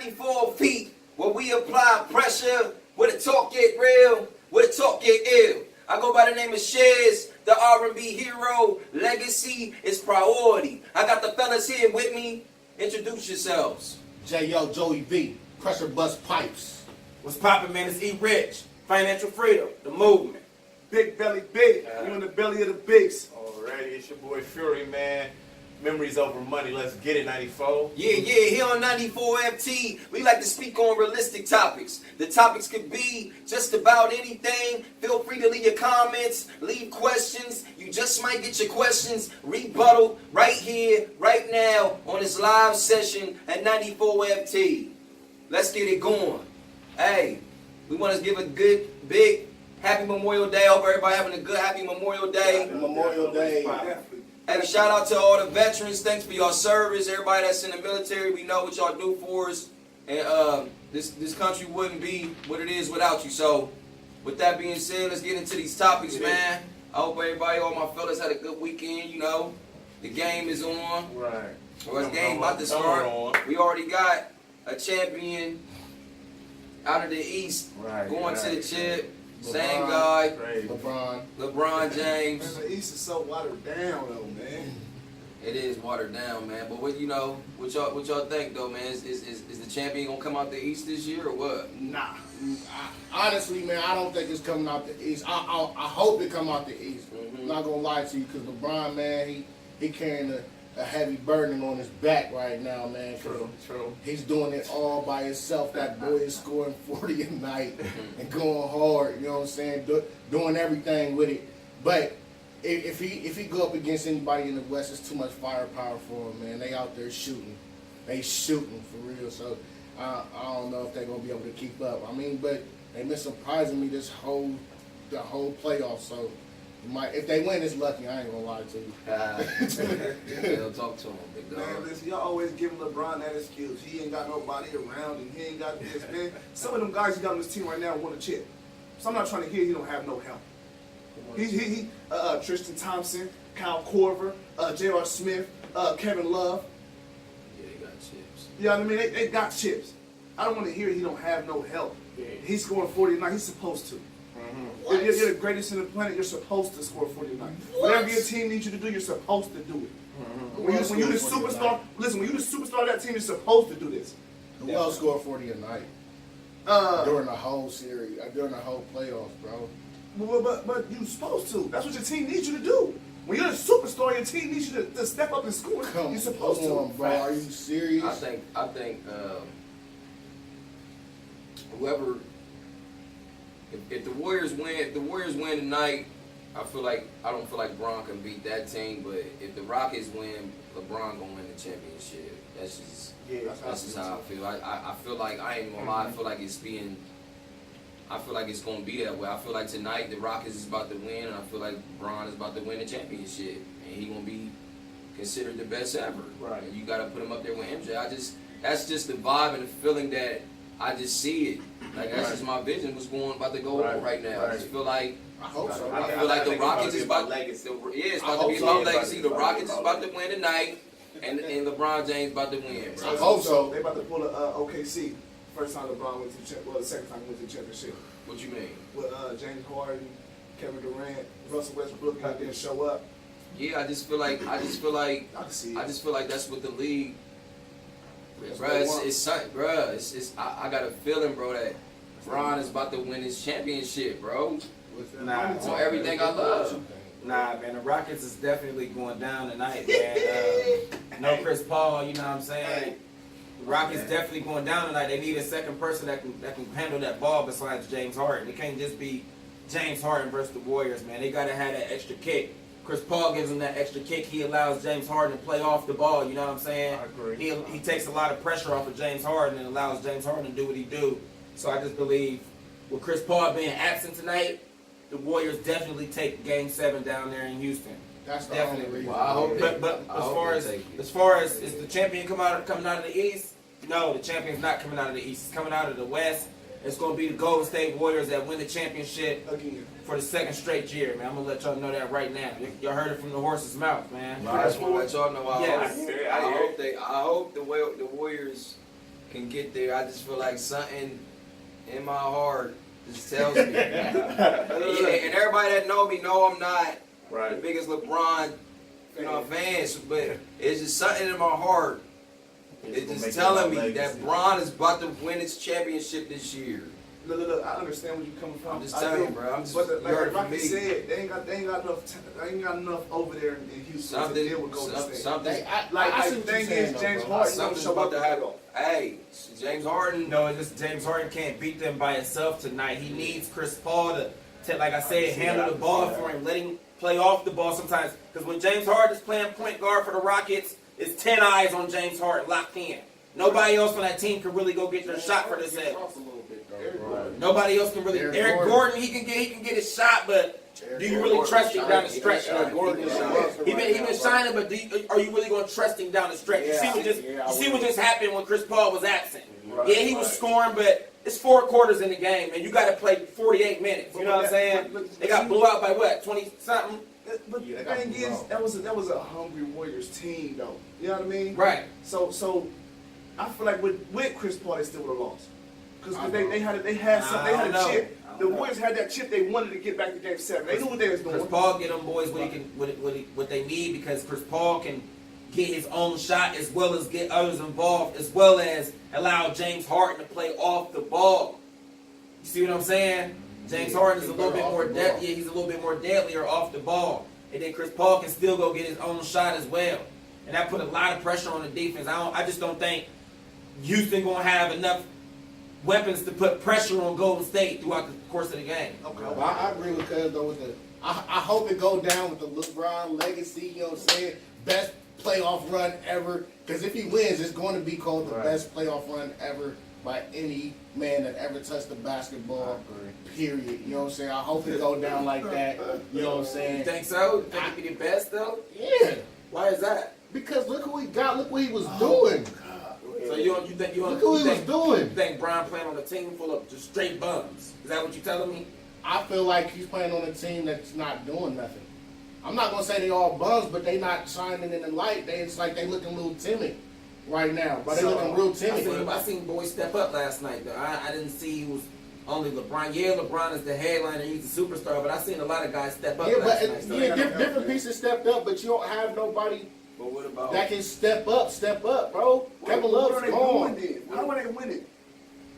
94 feet, where we apply pressure, where the talk get real, where the talk get ill. I go by the name of Shiz, the R&B hero. Legacy is priority. I got the fellas here with me. Introduce yourselves. J.O. Joey V, pressure bust pipes. What's poppin', man? It's E.Rich, financial freedom, the movement. Big belly big. You in the belly of the beast. Alrighty, it's your boy Fury, man. Memories over money. Let's get it, 94. Yeah, here on 94 FT, we like to speak on realistic topics. The topics could be just about anything. Feel free to leave your comments, leave questions. You just might get your questions rebuttal right here, right now, on this live session at 94 FT. Let's get it going. Hey, we want to give a good, big, happy Memorial Day. I hope everybody having a good, happy Memorial Day. Happy Memorial Day. Hey, shout out to all the veterans. Thanks for your service. Everybody that's in the military, we know what y'all do for us. And this country wouldn't be what it is without you. So, with that being said, let's get into these topics, man. I hope everybody, all my fellas, had a good weekend. You know, the game is on. Right. Well, the game about to start. We already got a champion out of the East going to the chip. Same guy, LeBron James. Man, the East is so watered down, though, man. It is watered down, man. But what y'all think though, man? Is the champion gonna come out the East this year or what? Nah. Honestly, man, I don't think it's coming out the East. I hope it come out the East. I'm not gonna lie to you, because LeBron, man, he carrying a heavy burden on his back right now, man. True. He's doing it all by himself. That boy is scoring 40 a night and going hard. You know what I'm saying? Doing everything with it. But if he go up against anybody in the West, it's too much firepower for him, man. They out there shooting. They shooting for real. So I don't know if they're gonna be able to keep up. I mean, but they've been surprising me the whole playoff. So. If they win, it's lucky. I ain't gonna lie to you. Don't talk to him, big dog. Man, listen, y'all always giving LeBron that excuse. He ain't got nobody around him. He ain't got this, man. Some of them guys he got on his team right now want a chip. So I'm not trying to hear he don't have no help. Tristan Thompson, Kyle Korver, J.R. Smith, Kevin Love. Yeah, they got chips. You know what I mean? They got chips. I don't want to hear he don't have no help. Yeah. He's scoring 40 a night. He's supposed to. You're the greatest in the planet. You're supposed to score 40 a night. Whatever your team needs you to do, you're supposed to do it. When you're the superstar, listen. When you're the superstar of that team, you're supposed to do this. Who else scored 40 a night during the whole series, during the whole playoffs, bro? But you're supposed to. That's what your team needs you to do. When you're a superstar, your team needs you to step up and score. You're supposed to, bro. Are you serious? I think whoever. If the Warriors win tonight, I don't feel like LeBron can beat that team. But if the Rockets win, LeBron gonna win the championship. That's just how I feel. I feel like I ain't gonna lie. I feel like it's gonna be that way. I feel like tonight the Rockets is about to win, and I feel like LeBron is about to win the championship, and he gonna be considered the best ever. Right. And you gotta put him up there with MJ. That's just the vibe and the feeling that I just see it. Like that's just my vision. What's about to go on right now. I just feel like I hope so. I feel like the Rockets is about legacy. It's about to be about legacy. The Rockets is about to win tonight, and LeBron James about to win, bro. I hope so. They about to pull a OKC. First time LeBron went to the championship. Well, the second time he went to the championship. What you mean? With James Harden, Kevin Durant, Russell Westbrook didn't show up. Yeah, I just feel like I can see it. I just feel like that's what the league. Bro, I got a feeling, bro, that Bron is about to win his championship, bro. Nah, on everything I love. Nah, man, the Rockets is definitely going down tonight, man. No Chris Paul, you know what I'm saying? The Rockets definitely going down tonight. They need a second person that can handle that ball besides James Harden. It can't just be James Harden versus the Warriors, man. They gotta have that extra kick. Chris Paul gives him that extra kick. He allows James Harden to play off the ball. You know what I'm saying? I agree. He takes a lot of pressure off of James Harden and allows James Harden to do what he do. So I just believe with Chris Paul being absent tonight, the Warriors definitely take Game 7 down there in Houston. That's the Definitely. only reason. Well, I hope But as far as is the champion coming out of the East? No, the champion's not coming out of the East. It's coming out of the West. It's going to be the Golden State Warriors that win the championship Again. for the second straight year, man. I'm going to let y'all know that right now. Y'all heard it from the horse's mouth, man. I just want to let y'all know Yes. I hope the Warriors can get there. I just feel like something in my heart just tells me. And everybody that know me know I'm not the biggest LeBron, fans, but it's just something in my heart. It's just telling me that Bron is about to win its championship this year. Look, I understand where you're coming from. I'm just telling you, bro. I'm just but like Rocky said, they ain't got enough over there in Houston to deal with Golden State. Something. The thing is, James Harden don't show up to happen. Hey, James Harden. No, it's just James Harden can't beat them by himself tonight. He needs Chris Paul to like I said, handle the ball for him, let him play off the ball sometimes. Because when James Harden is playing point guard for the Rockets, it's 10 eyes on James Harden locked in. Nobody else on that team can really go get their shot for themselves. Nobody else can really. Eric Gordon, he can get his shot, but do you really trust him down the stretch? He been shining, but are you really going to trust him down the stretch? You see what just happened when Chris Paul was absent. Yeah, he was scoring, but it's 4 quarters in the game, and you got to play 48 minutes. You know what I'm saying? They got blew out by what, 20 something? But the thing is, that was a hungry Warriors team, though. You know what I mean? Right. So I feel like with Chris Paul, they still would have lost. Because they had a chip. The Warriors had that chip. They wanted to get back to Game 7. They knew what they was doing. Chris Paul get them boys what they need, because Chris Paul can get his own shot as well as get others involved, as well as allow James Harden to play off the ball. You see what I'm saying? James Harden is a little bit more deadly. Yeah, he's a little bit more deadlier off the ball, and then Chris Paul can still go get his own shot as well. And that put a lot of pressure on the defense. I just don't think Houston gonna have enough weapons to put pressure on Golden State throughout the course of the game. Okay. Well, I agree with Cuz though. I hope it go down with the LeBron legacy. You know what I'm saying? Best playoff run ever. Because if he wins, it's going to be called the best playoff run ever by any man that ever touched the basketball. Period. You know what I'm saying? I hope it go down like that. You know what I'm saying? You think so? You think it'd be the best though? Yeah. Why is that? Because look who he got. Look what he was doing. So you think look who he was doing. You think Brian playing on a team full of just straight bums? Is that what you telling me? I feel like he's playing on a team that's not doing nothing. I'm not gonna say they all bums, but they not shining in the light. It's like they looking a little timid right now. But they looking real timid. I seen boys step up last night though. I didn't see he was only LeBron. Yeah, LeBron is the headliner, he's the superstar, but I seen a lot of guys step up last night. Yeah, different pieces stepped up, but you don't have nobody that can step up, bro. Kevin Love's gone. How are they winning?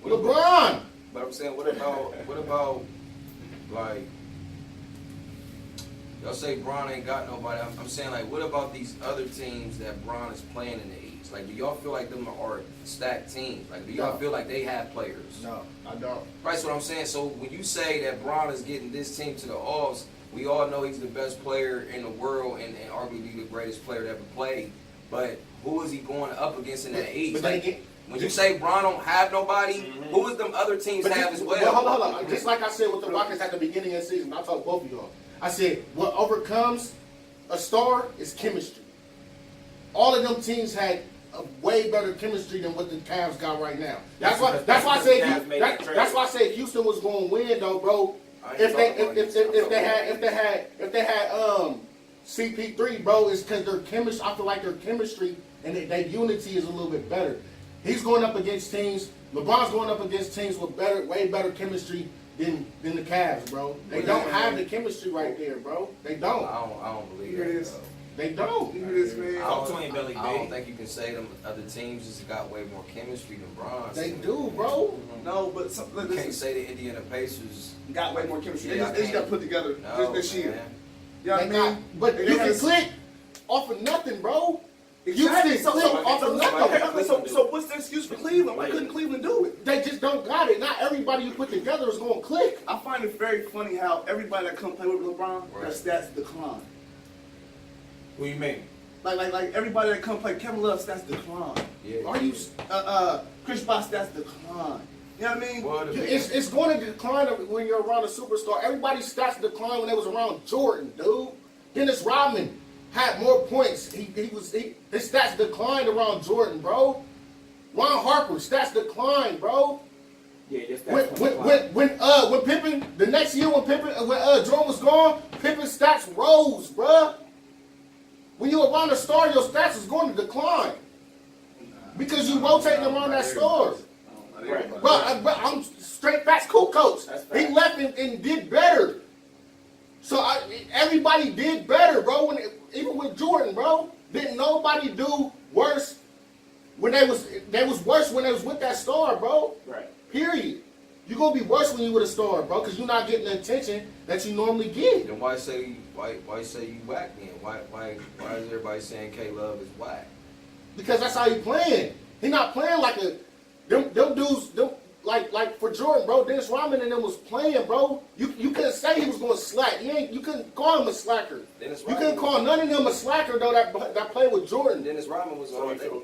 LeBron. But I'm saying, what about like, y'all say Bron ain't got nobody. I'm saying, like, what about these other teams that Bron is playing in the East? Like, do y'all feel like them are stacked teams? Like, do y'all feel like they have players? No, I don't. Right, that's what I'm saying. So when you say that Bron is getting this team to the offs, we all know he's the best player in the world and arguably the greatest player to ever play. But who is he going up against in that East? When you say Bron don't have nobody, who is them other teams have as well? Hold on. Just like I said with the Rockets at the beginning of the season, I told both of y'all. I said, what overcomes a star is chemistry. All of them teams had a way better chemistry than what the Cavs got right now. That's why I said Houston was going to win though, bro. If they had CP3, bro, it's because their chemistry. I feel like their chemistry and their unity is a little bit better. He's going up against teams. LeBron's going up against teams with way better chemistry than the Cavs, bro. They don't have the chemistry right there, bro. They don't. I don't believe that. They don't. I don't think you can say them other teams just got way more chemistry than Bron. They do, bro. No, but you can't say the Indiana Pacers got way more chemistry. They just got put together this year. Man. You know what I mean? But you can click off of nothing, bro. Exactly. You can click off of nothing. So what's the excuse for Cleveland? Why couldn't Cleveland do it? They just don't got it. Not everybody you put together is going to click. I find it very funny how everybody that come play with LeBron, their stats decline. What do you mean? Like everybody that come play Kevin Love stats decline. Yeah. Are you Chris Bosh stats decline? You know what I mean? Well, it's going to decline when you're around a superstar. Everybody's stats decline when they was around Jordan, dude. Dennis Rodman had more points. His stats declined around Jordan, bro. Ron Harper stats declined, bro. Yeah, when Pippen the next year when Jordan was gone, Pippen's stats rose, bro. When you're around a star, your stats is going to decline. Because you rotating them on that star. Right. Bro, I'm straight facts, cool coach. That's He facts. left and did better. So everybody did better, bro. Even with Jordan, bro, didn't nobody do worse when they was worse when they was with that star, bro. Right. Period. You gonna be worse when you with a star, bro, because you're not getting the attention that you normally get. Then why say you whack then? Why is everybody saying K Love is whack? Because that's how he playing. He not playing like them dudes. Like for Jordan, bro, Dennis Rodman and them was playing, bro. You couldn't say he was going to slack. You couldn't call him a slacker. Dennis You Rodman couldn't call none of them a slacker though that played with Jordan. Dennis Rodman was So on. you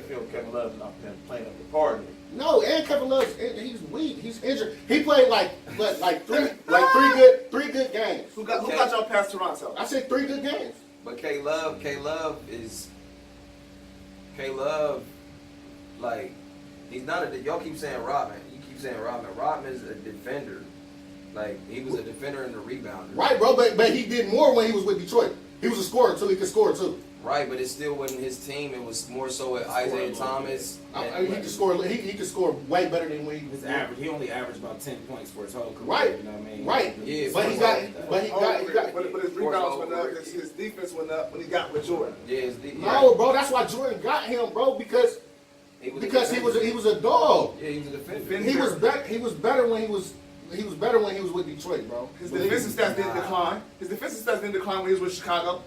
feel Kevin Love not playing up the party? No, and Kevin Love's he's weak. He's injured. He played like three good games. Who got y'all past Toronto? I said 3 good games. But K Love, like, he's not y'all keep saying Rodman. You keep saying Rodman. Rodman's a defender. Like, he was a defender and a rebounder. Right, bro, but he did more when he was with Detroit. He was a scorer too. He could score too. Right, but it still wasn't his team. It was more so with Isaiah Thomas. He could score. He could score way better than when he was. His average, he only averaged about 10 points for his whole career. Right. You know what I mean? Right. Yeah, but he got. But his rebounds went up. His defense went up when he got with Jordan. Yeah, No, bro, that's why Jordan got him, bro, because he was a dog. Yeah, he was a defender. He was better when he was better when he was with Detroit, bro. His defensive stats didn't decline. His defensive stats didn't decline when he was with Chicago.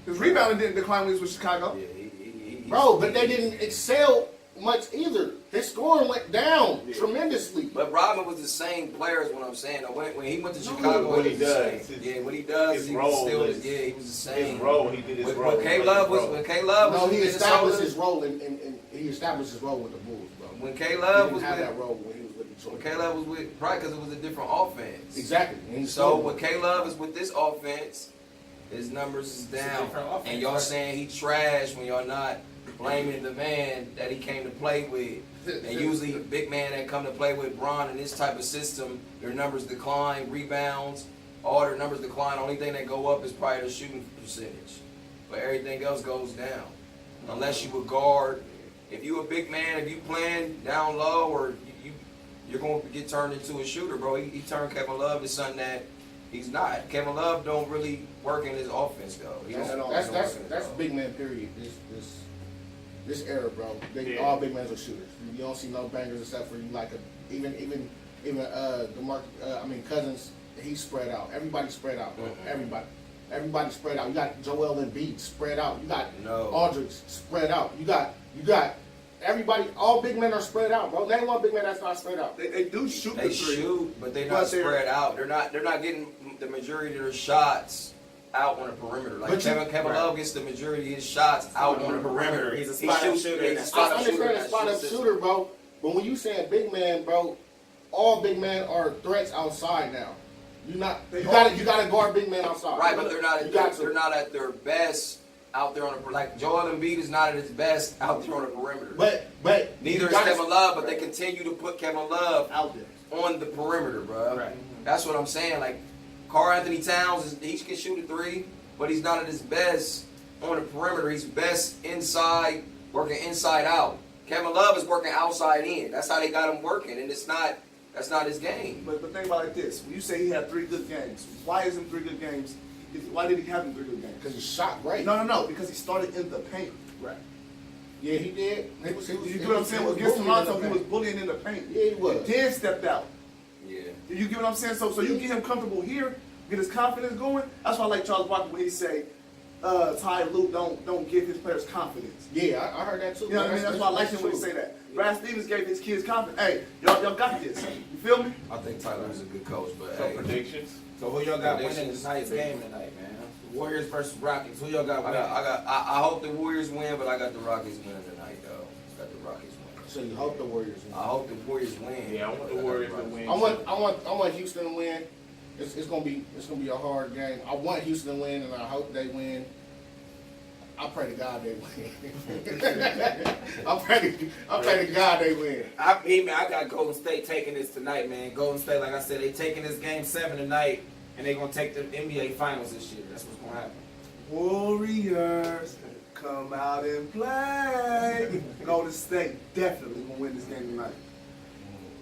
His rebounding didn't decline when he was with Chicago. Yeah, Bro, but they didn't excel much either. His scoring went down tremendously. But Rodman was the same player as what I'm saying. When he went to Chicago, what he was the does, same. his- What he does, his he role was still is- he was the same. His role, he did his role. When K Love was No, he with established Minnesota, his role he established his role with the Bulls, bro. when K He Love didn't was have with that role when he was with Detroit. when K Love was with probably because it was a different offense. Exactly. And he So scored. when K Love is with this offense, his numbers is down, different offense, and y'all right? saying he trash when y'all not blaming the man that he came to play with. And usually big man that come to play with Bron in this type of system, their numbers decline, rebounds, all their numbers decline. Only thing that go up is probably the shooting percentage. But everything else goes down. Unless you a guard. If you a big man, if you playing down low or you're going to get turned into a shooter, bro. He turned Kevin Love to something that he's not. Kevin Love don't really work in his offense though. He don't- That's big man period. This era, bro. All big men are shooters. You don't see no bangers except for you like even Cousins. He's spread out. Everybody spread out, bro. Everybody spread out. You got Joel Embiid spread out. You got Aldridge spread out. You got everybody. All big men are spread out, bro. Name one big man that's not spread out. They do shoot They the three. shoot, but they're not spread out. They're not getting the majority of their shots out on the perimeter. Like Kevin Love gets the majority of his shots out on the perimeter. He's a spot-up shooter. He's a I spot-up shooter. understand a spot-up shooter, bro. But when you saying big man, bro, all big men are threats outside now. You gotta guard big men outside. Right, but they're not You got to. they're not at their best out there on the like Joel Embiid is not at his best out there on the perimeter. But Neither you is gotta- Kevin Love, but they continue to put Kevin Love out there. on the perimeter, bro. Right. That's what I'm saying. Like Karl Anthony Towns, he can shoot a three, but he's not at his best on the perimeter. He's best inside, working inside out. Kevin Love is working outside in. That's how they got him working, and that's not his game. But think about it like this: when you say he had 3 good games, why is him 3 good games? Why did he have them 3 good games? Because he shot great. No, because he started in the paint. Right. Yeah, he did. You get what I'm saying? Against Toronto, he was bullying in the paint. Yeah, he was. And then stepped out. Yeah. You get what I'm saying? So you get him comfortable here, get his confidence going. That's why I like Charles Barkley when he say, Ty Lue don't give his players confidence. Yeah, I heard that too. You know what I mean? That's why I like him when he say that. Brad Stevens gave his kids confidence. Hey, y'all got this. You feel me? I think Tyler's a good coach, but So hey, predictions. So who y'all got winning tonight's game tonight, man? Warriors versus Rockets. Who y'all got winning? I hope the Warriors win, but I got the Rockets winning tonight, though. I got the Rockets winning. So you hope the Warriors win. I hope the Warriors win. Yeah, I want the Warriors to win. I want Houston to win. It's gonna be a hard game. I want Houston to win, and I hope they win. I pray to God they win. I pray to God they win. I got Golden State taking this tonight, man. Golden State, like I said, they taking this game 7 tonight, and they gonna take the NBA Finals this year. That's what's gonna happen. Warriors, come out and play. Golden State definitely gonna win this game tonight.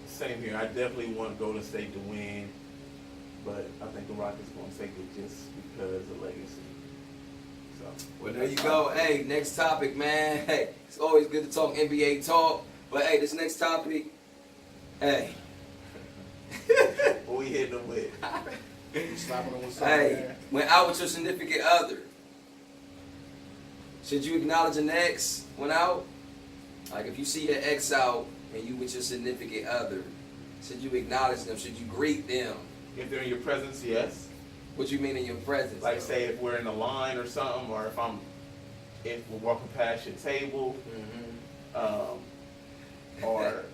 Same here. I definitely want Golden State to win, but I think the Rockets going to take it just because of legacy. So, Well, there you go. Hey, next topic, man. Hey, it's always good to talk NBA talk. But hey, this next topic, hey. what we hitting them with? Slapping them with something, Hey, man. when out with your significant other, should you acknowledge an ex when out? Like if you see your ex out and you with your significant other, should you acknowledge them? Should you greet them? If they're in your presence, yes. What you mean in your presence? Like though? say if we're in a line or something, or if we're walking past your table, or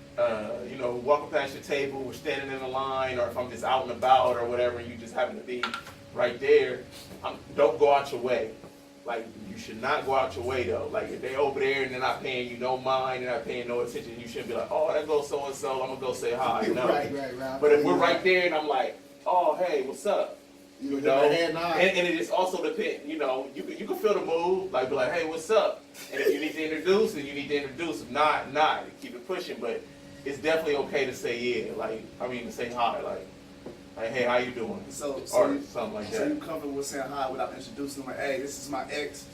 you know, walking past your table, we're standing in a line, or if I'm just out and about or whatever, and you just happen to be right there, don't go out your way. Like you should not go out your way though. Like if they over there and they're not paying you no mind, they're not paying no attention, you shouldn't be like, oh, that goes so and so, I'm gonna go say hi. No. Right. But if we're right there and I'm like, oh, hey, what's up? You know, and it just also depends. You know, you can feel the mood, like be like, hey, what's up? And if you need to introduce, then you need to introduce. If not, keep it pushing. But it's definitely okay to say yeah, to say hi, like hey, how you doing? So or something like So that. you comfortable with saying hi without introducing them? Like, hey, this is my ex.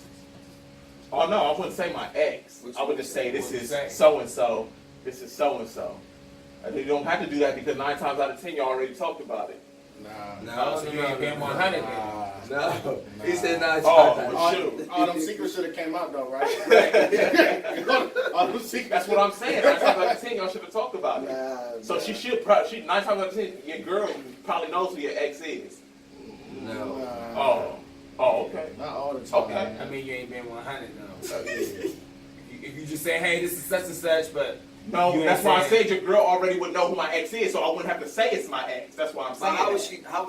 Oh no, I wouldn't say my ex. What I would you just say this what you is say? so and so. This is so and so. And you don't have to do that because 9 times out of 10 you already talked about it. No, so you ain't been 100 then. No. He said no. Oh, shoot. All them secrets should have came out though, right? All them secrets. That's what I'm saying. 9 times out of 10 y'all should have talked about it. So she should probably, 9 times out of 10, your girl probably knows who your ex is. No. Oh, okay. Not all the time. Okay. I mean, you ain't been 100 though. If you just say, hey, this is such and such, but No, you ain't that's why I saying- said your girl already would know who my ex is, so I wouldn't have to say it's my ex. That's why I'm So saying. how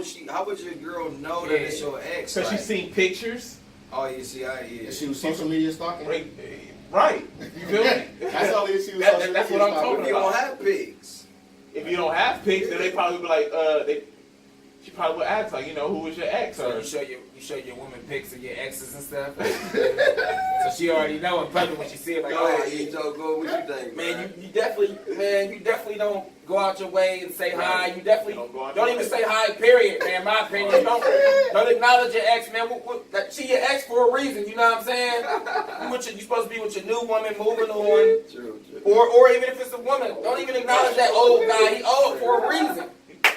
would your girl know that it's your ex? Because Like, she's seen pictures. oh, you see, And she was social media stalking. Right. You feel me? That's all it is. She was That's social what media I'm talking stalking. if you don't have pigs. If you don't have pics, then they probably be like, she probably would ask like, who was your ex? So Or you show your woman pics of your exes and stuff. So she already know in public when she see it, like, Go oh, ahead, Joe. Go. What you think, man, you definitely don't go out your way and say hi. You definitely don't even say hi. Period, man. My opinion, don't acknowledge your ex, man. She your ex for a reason. You know what I'm saying? You supposed to be with your new woman, moving on. True. Or even if it's a woman, don't even acknowledge that old guy. He old for a reason.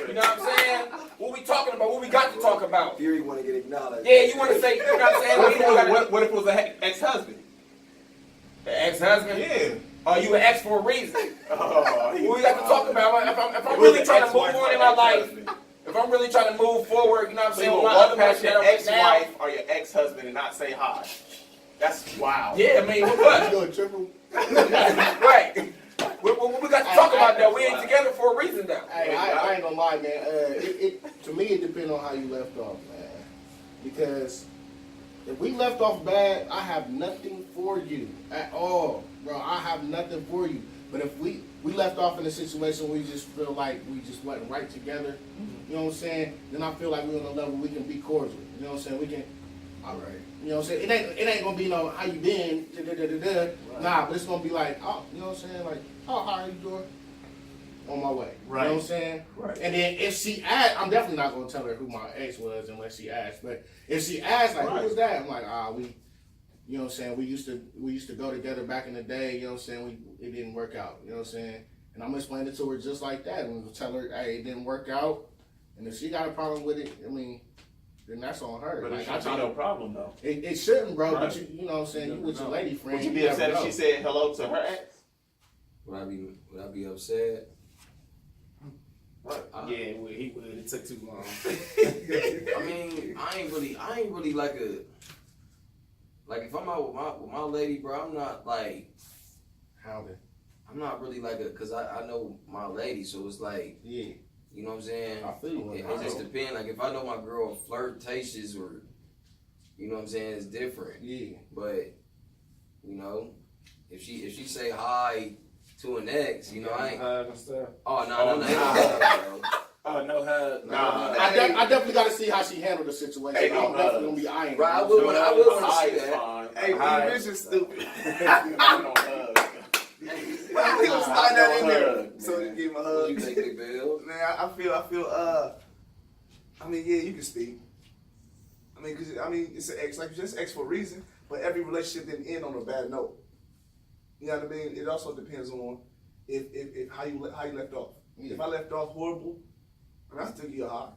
You know what I'm saying? What we talking about? What we got to talk about? Fury want to get acknowledged. Yeah, you want to say, you know what I'm saying? what if it was an ex-husband? The ex-husband? Yeah. Oh, you an ex for a reason. Oh, What we got to talk about? If I'm really trying to move on in my life, if I'm really trying to move forward, you know what I'm So saying? you With will my walk other past person your that I'm with now. ex-wife or your ex-husband and not say hi. That's wild. Yeah, I mean, what? You a triple. Right. What we got to talk about though? We ain't together for a reason though. Hey, I ain't gonna lie, man. To me, it depends on how you left off, man. Because if we left off bad, I have nothing for you at all, bro. I have nothing for you. But if we left off in a situation where we just feel like we just wasn't right together, you know what I'm saying? Then I feel like we're on a level we can be cordial. You know what I'm saying? We can. All right. You know what I'm saying? It ain't gonna be no how you been, Nah, but it's gonna be like, oh, you know what I'm saying? Like, oh, how are you doing? On my way. Right. You know what I'm saying? Right. And then if she asks, I'm definitely not gonna tell her who my ex was unless she asks. But if she asks, like, who was that? I'm like, we, you know what I'm saying? We used to go together back in the day. You know what I'm saying? It didn't work out. You know what I'm saying? And I'm gonna explain it to her just like that, and tell her, hey, it didn't work out. And if she got a problem with it, I mean, then that's on her. But Like, it should be no problem though. it shouldn't, bro. Right. But you know what I'm saying? You with your lady friend. Would you be never upset if know. she said hello to her ex? Would I be upset? Right. Yeah, he would. It took too long. I mean, I ain't really like if I'm out with my lady, bro. I'm not like. How then? I'm not really like cause I know my lady, so it's like. Yeah. You know what I'm saying? I feel you. It just depends. Like if I know my girl flirtatious or, you know what I'm saying, it's different. Yeah. But, you know, if she say hi to an ex, you know, I ain't. Hug and stuff. Oh no, bro. Oh, no hug. Nah. I definitely got to see how she handled the situation. Hey, I'm no definitely gonna be eyeing. Bro, I her. would want to see Hi is that. fine. Hey, Hi. E.Rich is stupid. You don't hug. He gonna slide that in there. So you give him a What hug. you think, Big Bill? Man, I feel. I mean, yeah, you can speak. I mean, cause it's an ex, like you said, it's ex for a reason. But every relationship didn't end on a bad note. You know what I mean? It also depends on if how you left off. Yeah. If I left off horrible, I mean, I still give you a high.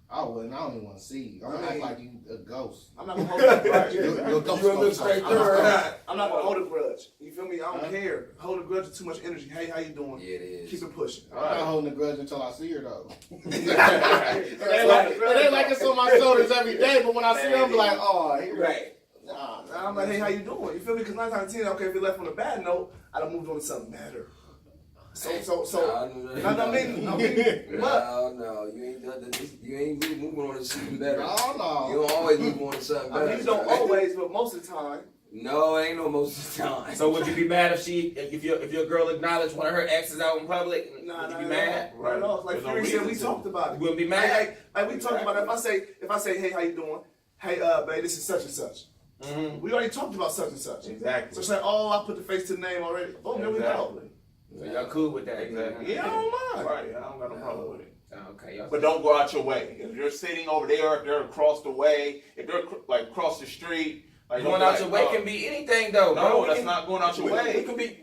I wouldn't. I don't even want to see you. I'm gonna act like you a ghost. I'm not gonna hold a grudge. You're a ghost. You look straight through or not? I'm not gonna hold a grudge. You feel me? I don't care. Hold a grudge is too much energy. Hey, how you doing? Yeah, it is. Keep it pushing. I'm not holding a grudge until I see her though. It It ain't like it's on my shoulders every day, but when I see her, I'm like, oh, he Right. Nah, I'm like, hey, how you doing? You feel me? Because 9 times out of 10, okay, if you left on a bad note, I'd have moved on to something better. So, you know what I mean? What? No, you ain't done this. You ain't really moving on to something better. no. You don't always move on to something I better. mean, you don't always, but most of the time. No, it ain't no most of the time. So would you be mad if your girl acknowledged one of her exes out in public? Nah, would you be mad? Right off. Like There's no Fury said, we reason to. talked about it. You wouldn't be mad? Like we talked about it. If I say, hey, how you doing? Hey, babe, this is such and such. Mm-hmm. We already talked about such and such. Exactly. So it's like, oh, I put the face to the name already. Oh, there we go. So y'all cool with that? Exactly. Yeah, I don't mind. Right, I don't got no problem with it. Okay. Y'all But don't go out your way. If you're sitting over there, if they're across the way, if they're like across the street, like going don't out be your like, way can be anything though, bro. No, We that's can- not going out your We way. could be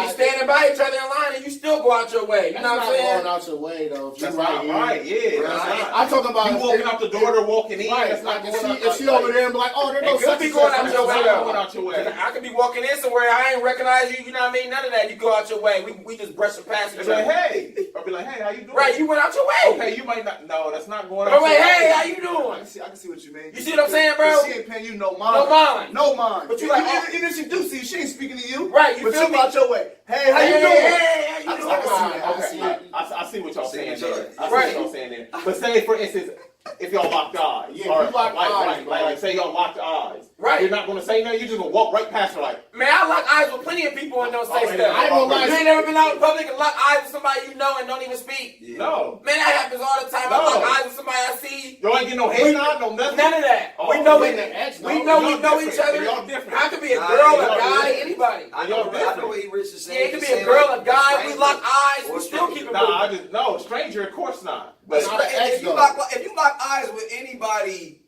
standing by each other in line and you still go out your way. You That's know what not I'm saying? going out your way though. If That's you not right. Yeah, that's Right. not. I'm talking about You walking out the door, they're walking in. Right, That's not like going out. if she over there and be like, oh, there It goes could such be and going such, out your way That's though. not going out your way. I could be walking in somewhere, I ain't recognize you, you know what I mean? None of that. You go out your way. We just brushing past each They're other. like, hey. I'll be like, hey, how you doing? Right, you went out your way. Okay, you might not. No, that's not going But out wait, your way. hey, how you I doing? can see what you mean. You see what I'm saying, bro? She ain't paying you no mind. No mind. No mind. But you even, like, even if she do see you, she ain't speaking to you. Right, you but feel you me? out your way. Hey, how you Hey, doing? hey, how you I can doing? see that. I see what y'all See saying what there. y'all- I see Right. what y'all saying there. But say, for instance, if y'all locked eyes. Yeah, or, if you locked eyes, like, say y'all locked eyes. Right. You're not going to say nothing. You're just going to walk right past her like, Man, I lock eyes with plenty of people and don't say Oh, stuff. yeah. I ain't gonna lie. You ain't never been out in public and lock eyes with somebody you know and don't even speak. Yeah. no. Man, that happens all the time. I No. lock eyes with somebody I see. Y'all ain't getting no head nod, no nothing. None of that. Oh, we know we it. the ex, We no? know we Y'all know each different. other. Y'all different. I could be a Nah, girl, y'all a guy, different. anybody. I Y'all know different. what E.Rich is Yeah, saying. it could be He's a saying, girl, like, a guy. We stranger. lock eyes. Or We still stranger. keep it Nah, moving. no, stranger, of course not. But Not an ex, if you though. lock eyes with anybody,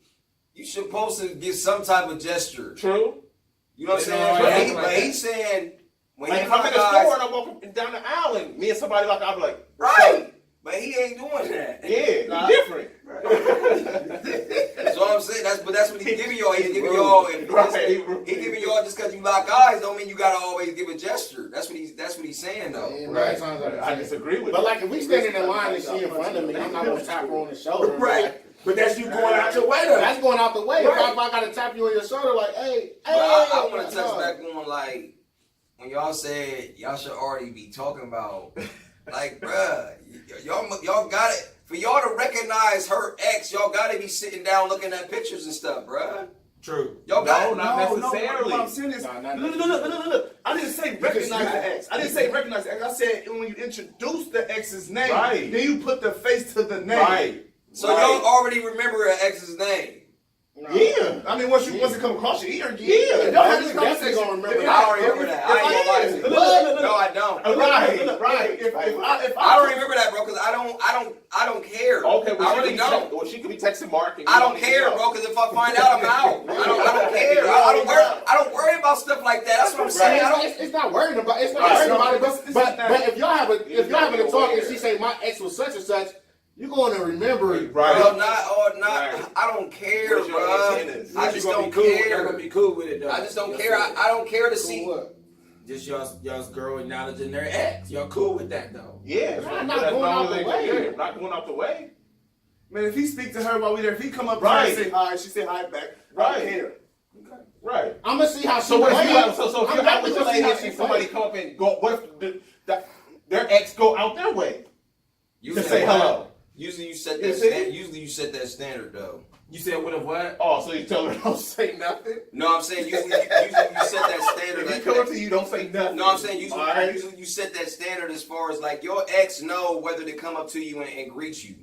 you supposed to give some type of gesture. True. You know what I'm They saying? don't But, act he, like but that. he's saying when Like he if I'm lock in the store eyes, and I'm walking down the aisle and me and somebody like, I'll be like, right? But he ain't doing that. yeah, Nah. you different. That's what I'm saying. That's what he's giving y'all. He's giving y'all. He giving y'all just because you lock eyes don't mean you gotta always give a gesture. That's what he's saying though. Yeah, Right. 9 times out of I 10. disagree with But that. like if we standing in line and she in front of me, I'm not gonna tap her on the shoulder. Right. But that's you going out your way though. That's going out the way. Right. If I gotta tap you on your shoulder, like, hey, But I want no. to touch back on like when y'all said y'all should already be talking about like, bruh, y'all got it. For y'all to recognize her ex, y'all got to be sitting down looking at pictures and stuff, bruh. True. Y'all got No, not necessarily. what I'm saying is, Nah, not look. I didn't say recognize the ex. I didn't say recognize the ex. I said when you introduce the ex's name, Right. then you put the face to the name. Right. So Right. y'all already remember her ex's name. Yeah. I mean, once it come across your ear, Yeah. y'all had Definitely this conversation. gonna remember If- that. I don't remember that. I ain't gonna lie to you. Look. No, I don't. Right. If I don't remember that, bro, because I don't care. Okay, well, I really don't. Well, she could be texting Mark. And I don't care, bro, because if I find out, I'm out. I don't care. I don't worry about stuff like that. That's what I'm saying. I don't. It's not worried about. It's not Right. worried about it. This But is not- if y'all having a talk and she say my ex was such and such, you going to remember it. Right. Bro, not. Right. I don't care, Where's your bro. antennas? I You just gonna don't be cool. You're care. gonna be cool with it though. I just don't You'll care. see it. I don't care to see. Cool what? Just y'all's girl acknowledging their ex. Y'all cool with that though. Yeah. I'm not going out the way. Yeah, not going out the way. Man, if he speak to her while we there, if he come up Right. and say hi, she say hi back. Right. Here. Right. I'm gonna see how she So what if plays. you have, so if I'm you're out with definitely your gonna see lady how and she somebody plays. come up and go, what if their ex go out their way Usually to say hello? Usually you set You that. see? Usually you set that standard though. You said what if what? Oh, so you tell her don't say nothing? No, I'm saying usually you set that standard. If he Like come up that. to you, don't say nothing. No, I'm saying usually, All right. usually you set that standard as far as like your ex know whether to come up to you and greet you.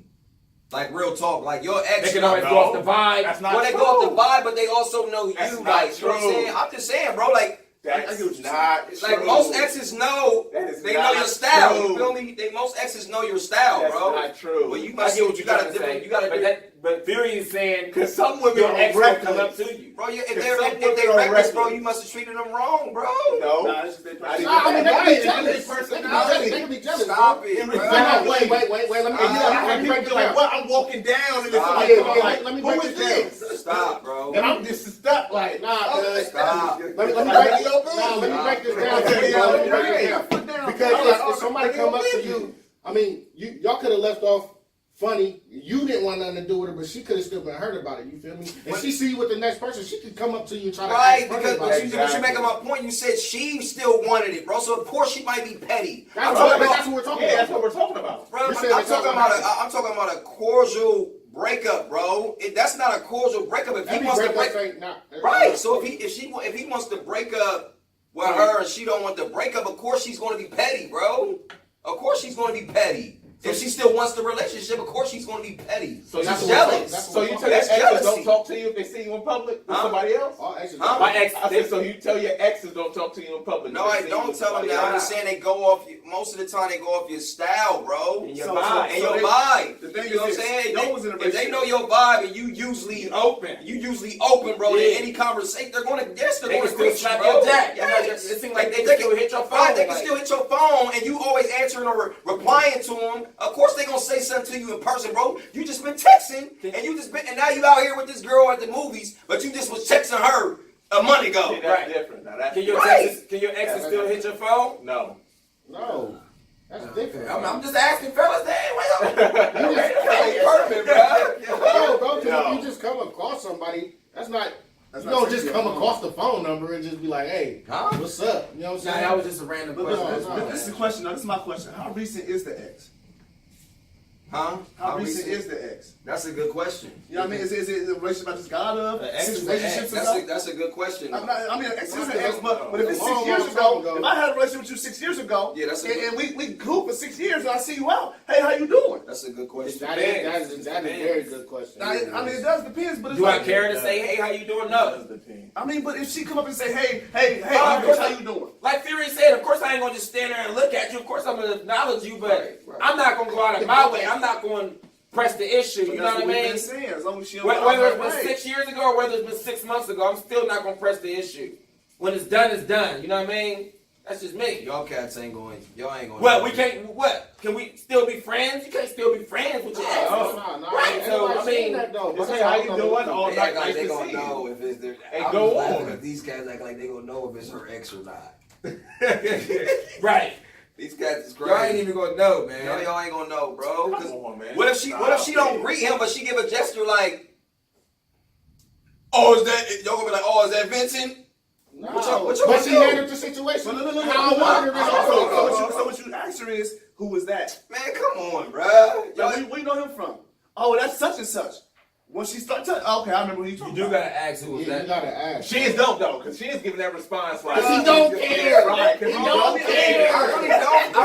Like real talk, like your ex. They can know- always go off the vibe. That's not Well, they true. go off the vibe, but they also know That's you. not Like, you know what I'm true. saying? I'm just saying, bro. Like, That's not Like true. most exes know, That is they not know your style. true. You feel me? Most exes know your style, That's bro. not true. Well, you I must. get what You you're got trying a to different. say. You got a but different. but Fury is saying Because some women your are ex will come up reckless. to you. Bro, if Some they women are reckless, bro, reckless. you must have treated them wrong, bro. No. Nah, it's just they Nah, I mean, they can be jealous. They can be jealous. Stop bro. it, It bro. was- No, wait. Let me And you know, I let me have break people it like, down. well, I'm walking down and it's Stop. like, Let me break who it is down. this? Stop, bro. And I'm just stuck like, Nah, cuz. Stop. Let me Like, break yo, let me break this Yeah, down. Let me break it down. Put down. Because if somebody come up to you, I mean, y'all could have left off funny. You didn't want nothing to do with her, but she could have still been hurt about it. You feel me? And she see you with the next person, she could come up to you and try to Right, act funny because about but it. you making my point. You said she still wanted it, bro. So of course she might be petty. That's talking what we're talking yeah, that's about. what we're talking about. Bro, You said I'm that's not talking what about happened. I'm talking about a cordial breakup, bro. That's not a cordial breakup. If he Every wants to breakup break, ain't not. right. So if he wants to break up with her and she don't want the breakup, of course she's going to be petty, bro. Of course she's going to be petty. If she still wants the relationship, of course she's going to be petty. So She's that's jealous. So you tell your That's exes jealousy. don't talk to you if they see you in public with Huh? somebody else? All exes. Huh? My ex, I said, so you tell your exes don't talk to you in public. No, if I they see you don't with tell them somebody that. I'm else. just saying they go off. Most of the time, they go off your style, bro. And your So- vibe. And your they- vibe. the thing You know what I'm is this, saying? no one's in a If they relationship. know your vibe and you usually open. bro. Yeah. In any conversation, they're going to guess. They're They going can to still greet you, slap bro. your jack. Yes. It seems like they can still hit your phone. Right, they can like- still hit your phone, and you always answering or replying to them. Of course, they gonna say something to you in person, bro. You just been texting, and now you out here with this girl at the movies, but you just was texting her a month ago. See, that's Right. different. Now, that's Can your Right. exes still hit your phone? No. No. That's different. I'm just asking fellas. Hey, wait up. Perfect, bro. No, bro, because No. if you just come across somebody, that's not. That's You not don't just taking come your phone. across the phone number and just be like, hey, Huh? what's up? You know what I'm Nah, saying? that was just a random But question. this is the question. Now, this is my question. How recent is the ex? Huh? How recent is the ex? That's a good question. You know what I mean? Is it a relationship I just got out of? The ex Six is the relationships ex. ago? That's a good question. I mean, ex is an ex, but if it's A long, 6 years long ago, time ago. if I had a relationship with you 6 years ago, Yeah, that's a and good- we grew for 6 years, and I see you out, hey, how you doing? That's a good question. That is a very good question. Now, I mean, it does depend, but it's Do I like, care to say, hey, how you doing? It No. does depend. I mean, but if she come up and say, hey, of E.Rich, course how I- you doing? Like Fury said, of course I ain't gonna just stand there and look at you. Of course I'm gonna acknowledge you, but Right. I'm not gonna go out of my way. I'm not going to press the issue. But You know that's what I we've mean? been saying, as long as she don't Whether it's go been out her way. 6 years ago or whether it's been 6 months ago, I'm still not gonna press the issue. When it's done, it's done. You know what I mean? That's just me. Y'all cats ain't going. Y'all ain't going. Well, we can't. What? Can we still be friends? You can't still be friends with your ex. Right, so, I mean, Just say, how you doing? All They night, act like nice they to gonna see you. know if it's their. Hey, I'm go just laughing on. because these cats act like they gonna know if it's her ex or not. Right. These cats is Y'all ain't crazy. even gonna know, man. Y'all ain't gonna know, bro. 'Cause Come on, man. what if she don't greet him, but she give a gesture like, "Oh, is that?" Y'all gonna be like, "Oh, is that Vincent?" No. What you But gonna she do? handled the situation. No. How I wanted her to So what you asked her is, who was that? Man, come on, bro. Like, where you know him from? Oh, that's such and such. When she started telling, okay, I remember who you You talking do about. gotta ask who was Yeah, you that. gotta ask. She is dope though, because she is giving that response like. Because he don't care. Right, He because don't care. I really don't, bro. I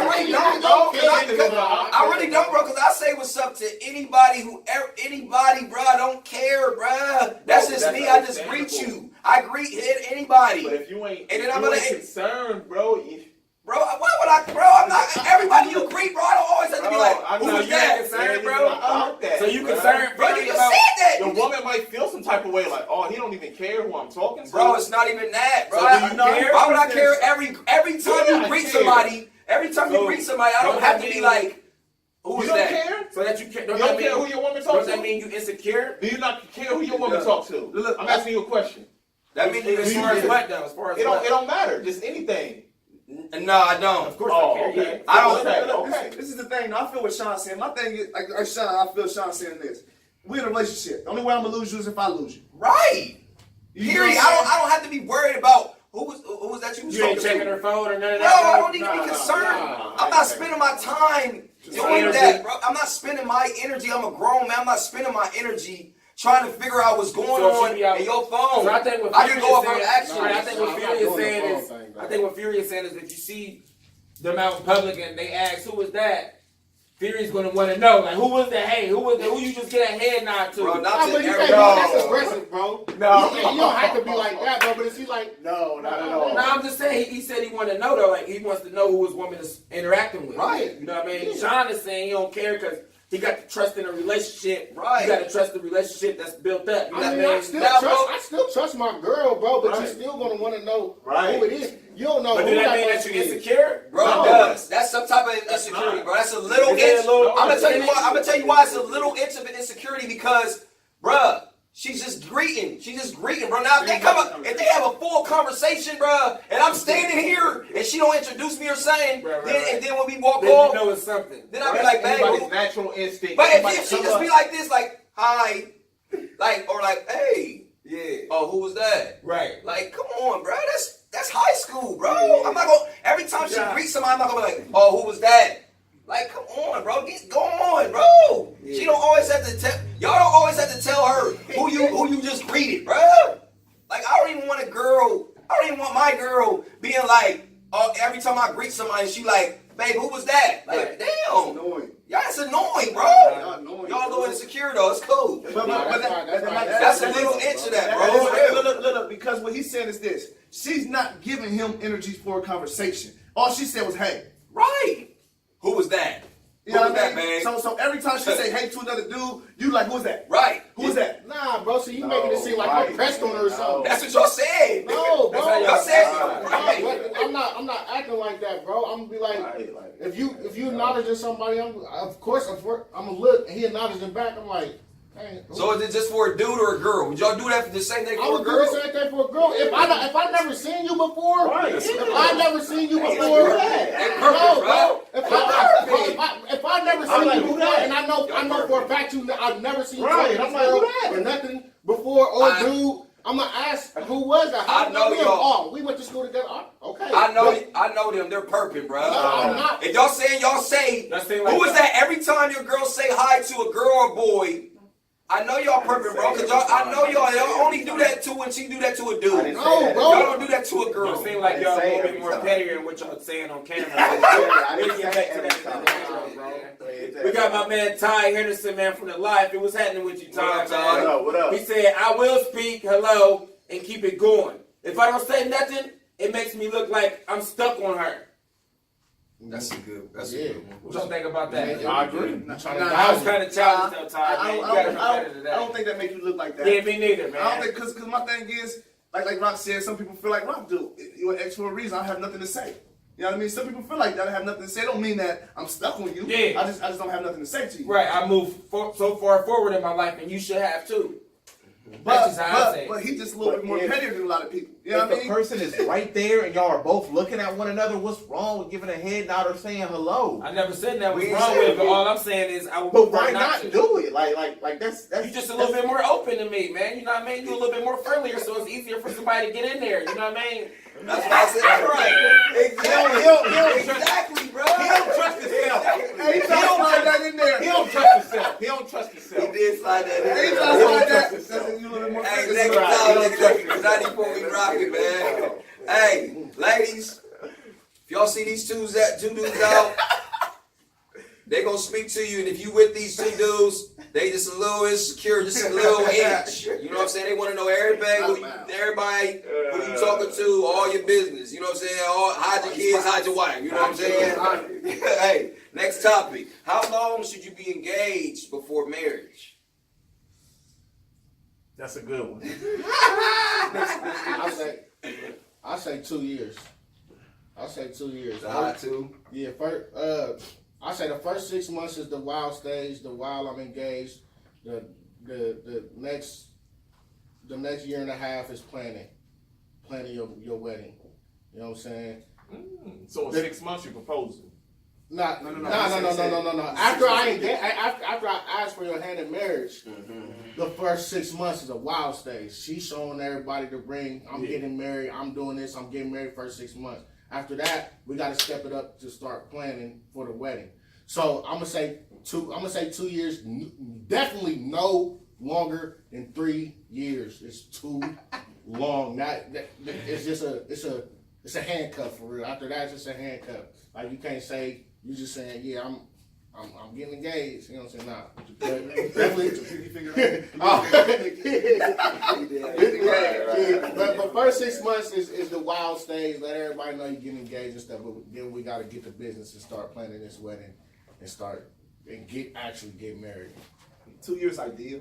really don't, bro. Cause I say what's up to anybody, bro. I don't care, bro. That's Bro, just that's me. I just understandable. greet you. I greet anybody. But if you ain't, And then if I'm you gonna- ain't concerned, bro. Bro, why would I, bro? I'm not, everybody you greet, bro. I don't always have to be like, I know who's you that? ain't concerned, concerned, bro? About that, So you bro. concerned, Bro, you Fury, just about said The that. woman might feel some type of way, like, oh, he don't even care who I'm talking to. Bro, it's not even that, bro. So do you care? Why would I care every time Yeah, you I greet care. somebody? Every time you So, greet somebody, I don't don't have that to be mean- like, who You is don't that? care? so that you care. You Don't don't that care mean who your woman talks does that to? mean you insecure? Do you not care who your woman does. talks to? Look, I'm asking you a question. That means you As insecure. far as what though? As far as It what? don't matter. Just anything. No, I don't. Of course Oh, I care. okay. Yeah. I don't- Okay, Look, okay. this is the thing. I feel what Shawn saying. My thing is, like Shawn, I feel Shawn saying this. We're in a relationship. The only way I'm gonna lose you is if I lose you. Right. You Period. know what I'm saying? I don't have to be worried about who was that you was You ain't talking checking to. her phone or none of Bro, that. I don't need to be Nah, concerned. nah, I'm not spending my time doing energy. that, bro. I'm not spending my energy. I'm a grown man. I'm not spending my energy trying to figure out what's going So on she be out- in your phone. So I think what I Fury can go off is her saying, actions. right, I think what I'm Fury not is doing the saying phone is, thing, bro. I think what Fury is saying is if you see them out in public and they ask who is that, Fury's gonna want to know, like, who was that? Hey, who you just get a head nod to? Bro, Nah, not but to you every can't be that's aggressive, bro. No. You don't have to be like that, bro. But is he like, No, not at all. No, I'm just saying, he said he wanted to know, though. Like, he wants to know who his woman is interacting with. Right. You know what I mean? Yeah. Shawn is saying he don't care because he got the trust in a relationship. Right. You got to trust the relationship that's built up. You know I what mean, I mean? I still trust my girl, bro. But Right. you're still gonna want to know Right. who it is. You don't know But who do that mean that person you're is. insecure? Bro, No. it does. That's some type of insecurity, not. bro. That's a little Is it inch. a little- I'm gonna tell you is why. it- I'm gonna tell you why it's a little inch of an insecurity because, bruh, she's just greeting. She's just greeting, bro. Now if they come up, if they have a full conversation, bruh, and I'm standing here and she don't introduce me or something, Right, and then when we walk Then off, you know it's something. then I'll be like, babe, Anybody's who- natural instinct. but Somebody if she come just up- be like this, like, hi, like, or like, hey, Yeah. oh, who was that? Right. Like, come on, bro. That's high school, bro. I'm not gonna. Every time she Yeah. greets somebody, I'm not gonna be like, oh, who was that? Like, come on, bro. Go on, bro. Yeah. She don't always have to tell. Y'all don't always have to tell her who you just greeted, bro. Like, I don't even want a girl. I don't even want my girl being like, oh, every time I greet somebody, she like, babe, who was that? Like, Right. damn. Annoying. Y'all, it's annoying, bro. Y'all annoying. Y'all a little insecure though. It's cool. That's a little inch of that, bro. Look, because what he's saying is this. She's not giving him energies for a conversation. All she said was, hey. Right. Who was that? You Who know was what I that, mean? man? So every time she say hey to another dude, you like, who's that? Right. Who's that? Nah, bro. So you making it seem like I'm right. pressed on her or something. That's what y'all said. No, bro. That's how Y'all said No, right. but I'm not acting like that, bro. I'm gonna be like, Right, like- if you acknowledging somebody, I'm gonna look and he acknowledging back. I'm like, hey. So is it just for a dude or a girl? Would y'all do that for the same thing I for would a do girl? the same thing for a girl. If I never seen you before, Right. if I never seen you Hey, before, perfect, no, bro. If I never seen like, you who before, that? and I know for a fact I've never seen you Right, talk to I'm this like, girl who that? or nothing before, or I- dude, I'm gonna ask who was that? I know we y'all. Oh, we went to school together. Oh, okay. I But- know them. They're perping, bro. No, I'm not. If y'all say, That seem like who is that. that? Every time your girl say hi to a girl or boy, I know y'all perping, bro. Cause I know y'all only do that to when she do that to a dude. didn't No, say that. bro. Y'all don't do that to a girl. It seems like y'all a say little it bit more every time. pettier in what y'all saying on camera. I We'll didn't get say back to every that time. in a minute, bro. We got my man Ty Henderson, man, from the Life. It was happening with you, Ty. What up, Ty? man. What up, what up? He said, I will speak, hello, and keep it going. If I don't say nothing, it makes me look like I'm stuck on her. That's a good. That's Yeah. a good one. What y'all think about that? Yeah. I agree. You trying to Nah, I was guide me. kind of childish though, Ty, man. You gotta be better than I don't that. think that make you look like that. Yeah, me neither, man. I don't think, cause my thing is, like Rock said, some people feel like Rock do. You're an ex for a reason. I have nothing to say. You know what I mean? Some people feel like that. I have nothing to say. Don't mean that I'm stuck on you. Yeah. I just don't have nothing to say to you. Right, I moved so far forward in my life, and you should have too. That's just how I say it. But he's just a little But bit more if- pettier than a lot of people. You know If what I the mean? person is right there and y'all are both looking at one another, what's wrong with giving a head nod or saying hello? I never said that was We ain't wrong said with it, but it. all I'm saying is I would But prefer why not to. do it? Like that's You just a little bit more open to me, man. You know what I mean? You a little bit more friendlier, so it's easier for somebody to get in there. You know what I mean? That's what I said. That's right. Exactly, bro. He don't trust himself. Hey, he don't slide that in there. He don't trust himself. He don't trust He himself. did slide that in. Hey, he there. trying to slide that. trust That's you a little bit more. Hey, friendly. next right. time, He nigga, don't that's 94 we rocking, man. Hey, ladies, if y'all see these two dudes out, they gonna speak to you, and if you with these two dudes, they just a little insecure, just a little inch. You know what I'm saying? They want to know everybody who you talking to, all your business. You know what I'm saying? Hide your kids, hide your wife. You know what I'm saying? Hey, next topic. How long should you be engaged before marriage? That's a good one. I say 2 years. I say 2 years. Two. Yeah, I say the first 6 months is the wild stage, the while I'm engaged. The next year and a half is planning your wedding. You know what I'm saying? So in 6 months you're proposing. No. After I ask for your hand in marriage, the first 6 months is a wild stage. She's showing everybody the ring. I'm getting married. I'm doing this. I'm getting married first 6 months. After that, we got to step it up to start planning for the wedding. So I'm gonna say 2 years. Definitely no longer than 3 years. It's too long. It's a handcuff for real. After that, it's just a handcuff. Like you can't say you just saying I'm getting engaged. You know what I'm saying? Nah. Definitely. But first 6 months is the wild stage. Let everybody know you're getting engaged and stuff. But then we got to get to business and start planning this wedding and actually get married. 2 years ideal,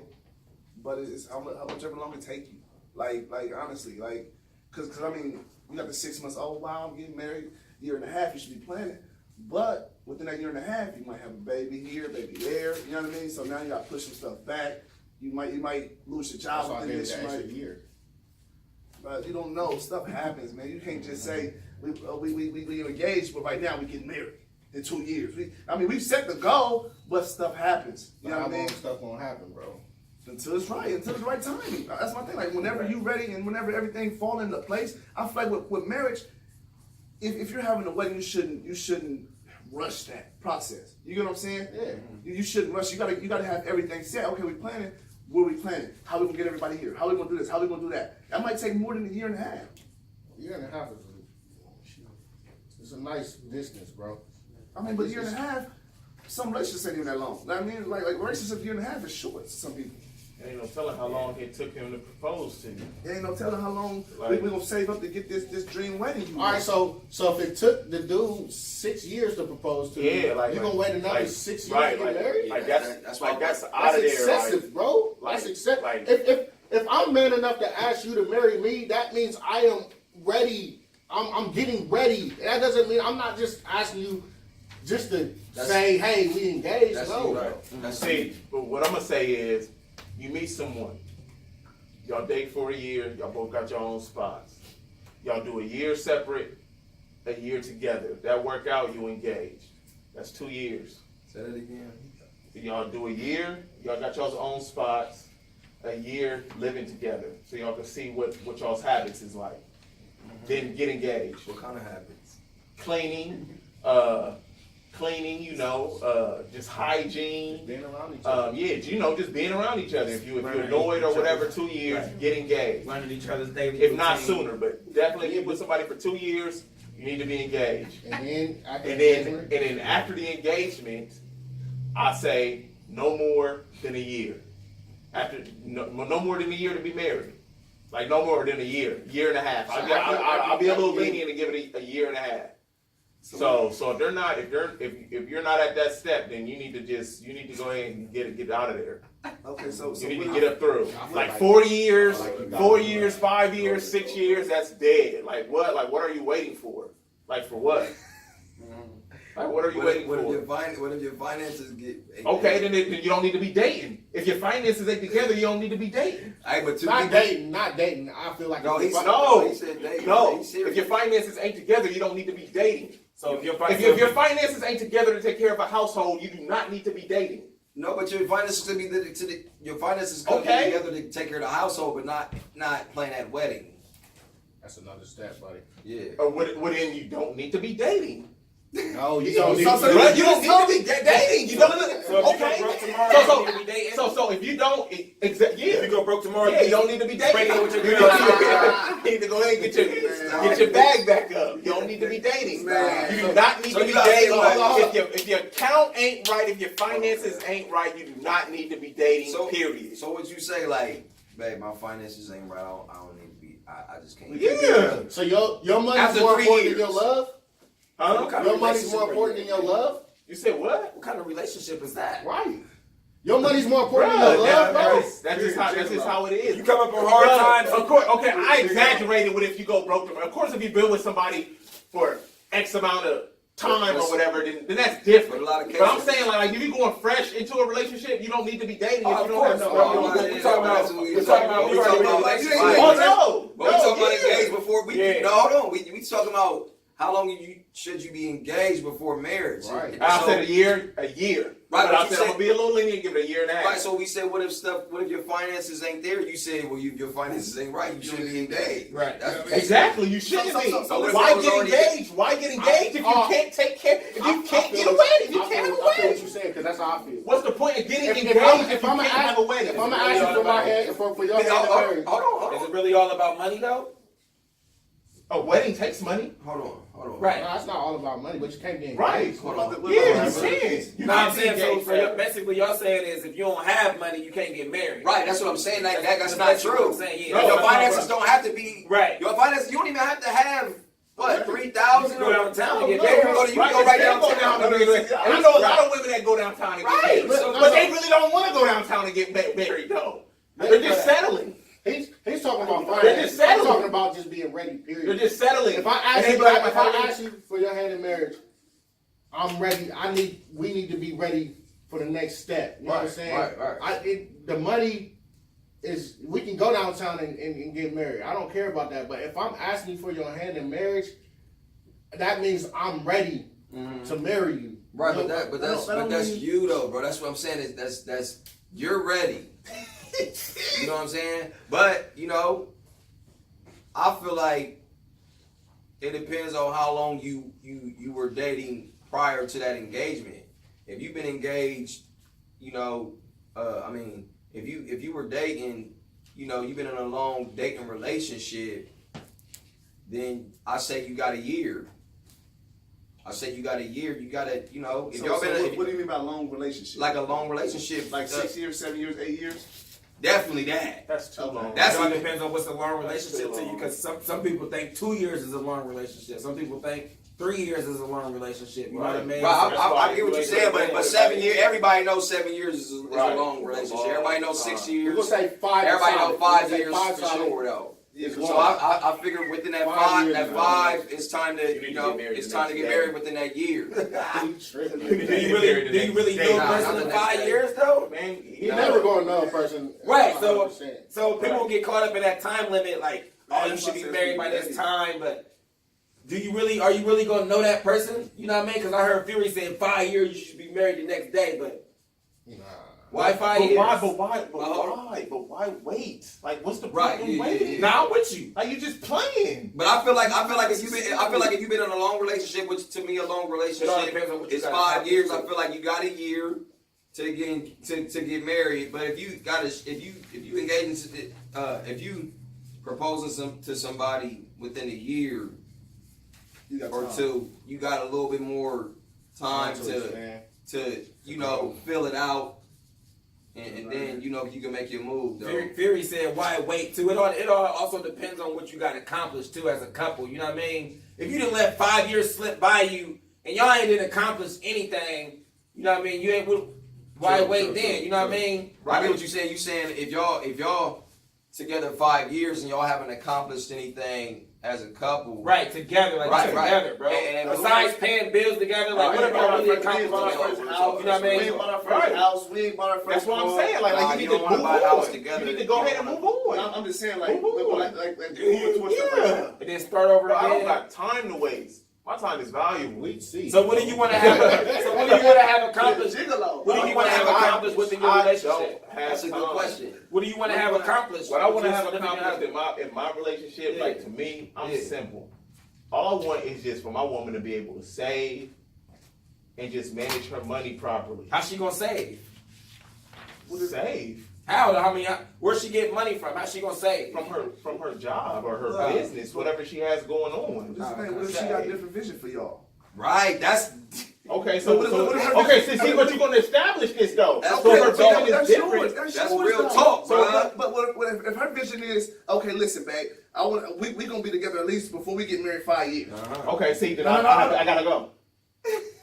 but it's how much ever long it take you. Like honestly, cause I mean, you got the 6 months. Oh wow, I'm getting married. Year and a half, you should be planning. But within that year and a half, you might have a baby here, baby there. You know what I mean? So now you got to push some stuff back. You might lose your job within this year. But you don't know. Stuff happens, man. You can't just say we engaged, but right now we get married in 2 years. We've set the goal, but stuff happens. You know what I mean? Stuff won't happen, bro. Until it's right timing. That's my thing. Like whenever you're ready and whenever everything fall into place, I feel like with marriage, if you're having a wedding, you shouldn't rush that process. You get what I'm saying? Yeah. You shouldn't rush. You gotta have everything set. Okay, we planning. Where we planning? How we gonna get everybody here? How we gonna do this? How we gonna do that? That might take more than a year and a half. A year and a half is a nice distance, bro. I mean, but a year and a half, some relationships ain't even that long. Like, I mean, like relationships, a year and a half is short to some people. Ain't no telling how long it took him to propose to you. There ain't no telling how long we gonna save up to get this dream wedding. All right, so if it took the dude 6 years to propose to you, you gonna wait another 6 years to get married? That's out of That's there. excessive, bro. That's excessive. If I'm man enough to ask you to marry me, that means I am ready. I'm getting ready. That doesn't mean I'm not just asking you just to say, hey, we engaged. No. See, but what I'm gonna say is, you meet someone, y'all date for a year, y'all both got your own spots. Y'all do a year separate, a year together. If that work out, you engage. That's 2 years. Say that again. Y'all do a year, y'all got y'all's own spots, a year living together. So y'all can see what y'all's habits is like. Then get engaged. What kind of habits? Cleaning, just hygiene. Being around each other. Just being around each other. If you're annoyed or whatever, 2 years, get engaged. Learning each other's daily If not routine. sooner, but definitely if you're with somebody for 2 years, you need to be engaged. And then after the engagement, I say no more than a year. No more than a year to be married. Like no more than a year and a half. I'll be a little lenient and give it a year and a half. So if you're not at that step, then you need to go ahead and get out of there. Okay, so You need to get up through. Like 4 years, 4 years, 5 years, 6 years, that's dead. Like what? Like what are you waiting for? Like for what? Like what are you waiting for? What if your finances get... Okay, then you don't need to be dating. If your finances ain't together, you don't need to be dating. not dating. I feel like He said dating. No. He's serious. If your finances ain't together, you don't need to be dating. So if your finances ain't together to take care of a household, you do not need to be dating. No, but your finances could be your finances could be together to take care of the household, but not plan that wedding. That's another step, buddy. Yeah. Or then you don't need to be dating. No, you You don't don't need to. need to be dating. You don't. Okay. Broke tomorrow, you need to be dating. So if you don't, If you go broke tomorrow, you don't need to be dating. break up with your You girl. need to go ahead and get your bag back up. You don't need to be dating. Man. You do not need So to be you gotta dating. say, If your account ain't right, if your finances ain't right, you do not need to be dating. Period. So would you say like, babe, my finances ain't right. I don't need to be. I just can't. Yeah. So your money's After more 3 important years. than your love? Huh? What kind of Your money's more relationship important than your love? You said what? What kind of relationship is that? Right. Your money's more important than your love, bro. That's just how it is. You come up on hard times. Of course, okay, I exaggerated with if you go broke. Of course, if you've been with somebody for X amount of time or whatever, then that's different. But a lot of But I'm cases- saying, like, if you're going fresh into a relationship, you don't need to be dating if Of you don't have course. no We're relationship. talking about we talking about like you spies. ain't Oh, But we talking about engaged before we. Yeah. No, hold on. We talking about how long should you be engaged before marriage? Right. I said a year. Right, But but I you said said- I'm gonna be a little lenient, give it a year and a half. Right. So we said, what if your finances ain't there? You said, well, your finances ain't right. You shouldn't be engaged. Right. That's Exactly. You shouldn't So- be. so- so if Why I was get already- engaged? Why get engaged if you can't take care? If you can't get a wedding, you can't have a I feel what wedding. you're saying, because that's how I feel. What's the point of getting engaged If if you I'm can't have a wedding? If I'm asking for my head, for your hand to marry, Hold on. Is it really all about money though? a wedding takes money. Hold on. Right. No, it's not all about money, but you can't get engaged. Right. Hold on. Yeah, you can. You No, I'm can saying be so. engaged So forever. basically, y'all saying is if you don't have money, you can't get married. Right, that's what I'm saying. That's That's not basically true. what I'm saying, yeah. And your No, that's not finances right. don't have to be Right. Your finances, you don't even have to have what You 3,000. can go downtown and get Yeah, you married. can go right downtown. I know a lot of women that go downtown and get Right. married, So- but they really don't want to go downtown and get married though. They're just settling. He's talking about They're finance. just I'm settling. talking about just being ready. Period. They're just settling. If I And ask they you, be like, if I ask you for your hand in marriage, I'm ready. We need to be ready for the next step. You know what I'm Right, saying? right. The money is, we can go downtown and get married. I don't care about that. But if I'm asking you for your hand in marriage, that means I'm ready to marry you. Right, You but know, that's you though, bro. That's what I'm saying. Is that's you're ready. You know what I'm saying? But you know, I feel like it depends on how long you were dating prior to that engagement. If you've been engaged, you know, I mean, if you were dating, you know, you've been in a long dating relationship, then I say you got a year. I say you got a year. You got to, you know, if y'all been What do you mean by long relationship? like a long relationship, Like 6 years, 7 years, 8 years? definitely that. That's too long. That's It all even- depends on what's a long relationship to you, because some people think 2 years is a long relationship. Some people think 3 years is a long relationship. You know what I mean? Right, That's why I get what you you're ain't saying, gonna but go 7 with years, it. everybody knows 7 years is a Right. long relationship. Everybody knows 6 We're years. gonna say 5. Everybody solid. knows 5 We're gonna say years 5 for solid. sure though. Yeah, So I figured within that 5, years that is 5, it's time You to, need you to know, get married it's the time to next get day. married within that year. Do you really know a Nah, person not in the 5 next years though? Man, You're never gonna know a person. Right, so 100%. so people Right. get caught up in that time limit, like, oh, you That's should why be I said married by be this ready. time, but are you really gonna know that person? You know what I mean? Because I heard Fury saying 5 years you should be married the next day, but Nah. why 5 But years? why wait? Like, what's the Right, point in yeah, waiting? yeah. Nah, I'm with you. Like, you just playing. But I feel like if you've been in a long relationship, which to me a long It all relationship depends on what you is got 5 years. I accomplished. feel like you got a year to get married. But if you proposing to somebody within a year You got or time. two, you got a little bit more time to you know fill it out, and then you know you can make your move though. Fury said, "Why wait?" Too. It all also depends on what you got accomplished too as a couple. You know what I mean? If you didn't let 5 years slip by you and y'all ain't didn't accomplish anything, you know what I mean? You ain't. Why True, wait true, then? true, You know what I true. mean? I get what you're saying. You saying if y'all together 5 years and y'all haven't accomplished anything as a couple, Right, together, like Right, together, bro. And Besides paying bills together, like Right, what if y'all really We accomplished ain't bought our first together? house. You know what I mean? We ain't bought our first Right. house. We ain't bought our first That's what I'm car. saying. Like, Nah, you you need don't to wanna move buy a house on. together. You need to go You ahead and don't move on. I'm just saying, like, Move on. like moving towards stuff like that. And then start over Bro, I don't again. got time to waste. My time is valuable. We see. So what do you want to have? So what do you want to have accomplished? Gigolo. What do you want to have accomplished within your I relationship? don't have That's a good time. question. What do you want to have accomplished? What I want to with your have significant accomplished other? in my relationship, Yeah. like to me, I'm Yeah. simple. All I want is just for my woman to be able to save and just manage her money properly. How's she gonna save? Save How? I mean, where's she get money from? How's she gonna save? from her job or her Right. business, whatever she has going on. Just saying, what if she got a different vision for y'all? Right, that's Okay, So what if her okay, vision- see what you're gonna establish this though. That's So her real talk. vision is That's different. yours. That's yours, real though. talk, So, bruh. but what if her vision is, okay, listen, babe, we gonna be together at least before we get married 5 years. Okay, see, then No, I gotta go.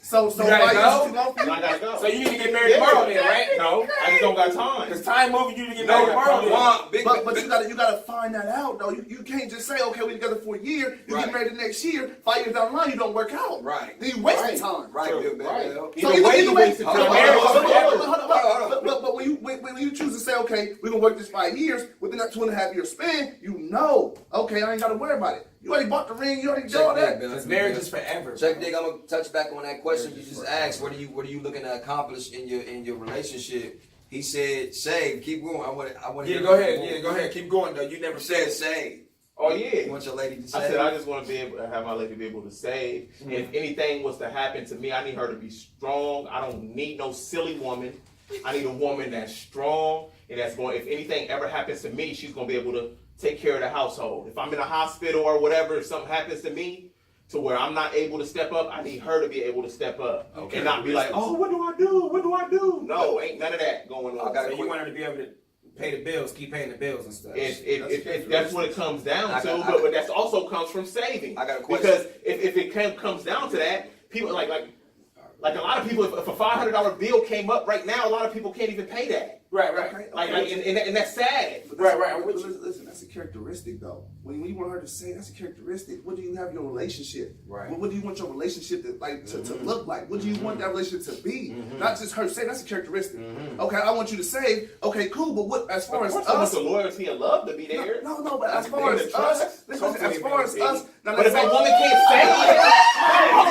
So You gotta 5 years go? is too long for you? I gotta go. So you need to get married tomorrow then, right? No, I just don't got time. Because time moving, you need to get No, married tomorrow then. But you gotta find that out though. You can't just say, okay, we together for a year, you Right. get married the next year, 5 years down the line, you don't work out. Right. Then you wasted Right. time. right, True. Bill Bell. Right. So Either way, you wasted Hold time. on, married hold on, forever. hold on. But when you choose to say, okay, we're gonna work this 5 years, within that 2.5 year span, you know, okay, I ain't gotta worry about it. You already bought the ring, you already did all that. Because marriage is forever. Check bro. Dick, I'm gonna touch back on that question you just asked. What are you looking to accomplish in your relationship? He said save, keep going. I want Yeah, go ahead. Yeah, go ahead. Keep going though. You never You said said save. Oh You yeah. want your lady to I save? said I just want to be able to have my lady be able to save. If anything was to happen to me, I need her to be strong. I don't need no silly woman. I need a woman that's strong and that's going. If anything ever happens to me, she's gonna be able to take care of the household. If I'm in a hospital or whatever, if something happens to me, to where I'm not able to step up, I need her to be able to step up. Okay. And not be like, oh, what do I do? What do I do? No, ain't none of that going on. So you want her to be able to pay the bills, keep paying the bills and stuff. If that's what it comes down to, but that also comes from saving. I got a question. Because if it comes down to that, people like a lot of people, if a $500 bill came up right now, a lot of people can't even pay that. Right. And that's sad. Right. Listen, that's a characteristic though. When you want her to say that's a characteristic, what do you have in your relationship? Right. What do you want your relationship to look like? What do you want that relationship to be? Not just her saying that's a characteristic. Okay, I want you to say, okay, cool, but what as far as I want us? the loyalty and love to be there. No, but as far as us, listen, as far as us, now But if let's that say- woman can't say it,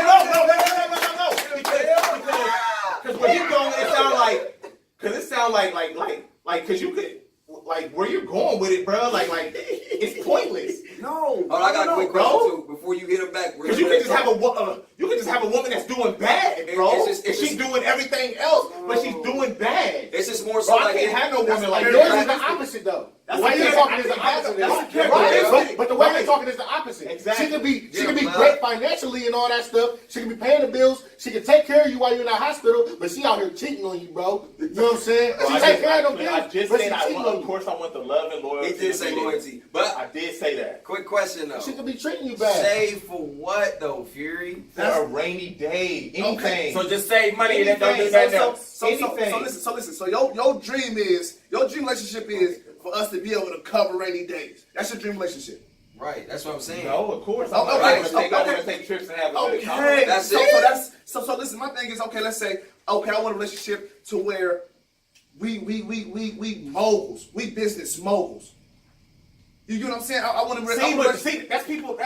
no. Because where you going, it sound like, because you could, like, where you're going with it, bro, like, it's pointless. No. Oh, I got a quick bro. question too before you hit him back. Because you can just have a woman that's doing bad, bro. She's doing everything else, but she's doing bad. It's just more so Bro, I like can't have no woman like Yours is that. the opposite though. That's The way a you're character- talking is the I think opposite. that's a character- Right. But the way Right. you're talking is the opposite. Exactly. She can be Yeah, great financially and all that stuff. She can be paying the bills. She can take care of you while you're in the hospital, but she out here cheating on you, bro. You know what I'm saying? Bro, She I take care of them I bills, just but said she cheating on of you. course I want the love and loyalty. he did say to be there. loyalty, but I did say that. quick question though. She could be treating you bad. Save for what though, Fury? For a rainy day, anything. So just save money and then don't do that else. So listen. So your dream relationship is for us to be able to cover rainy days. That's your dream relationship. Right, that's what I'm saying. No, of course. Oh, I okay, want to take trips and have a good time. Okay, That's so, it. so listen. My thing is okay. Let's say okay, I want a relationship to where we moguls, we business moguls. You get what I'm saying? I want to See, that's people.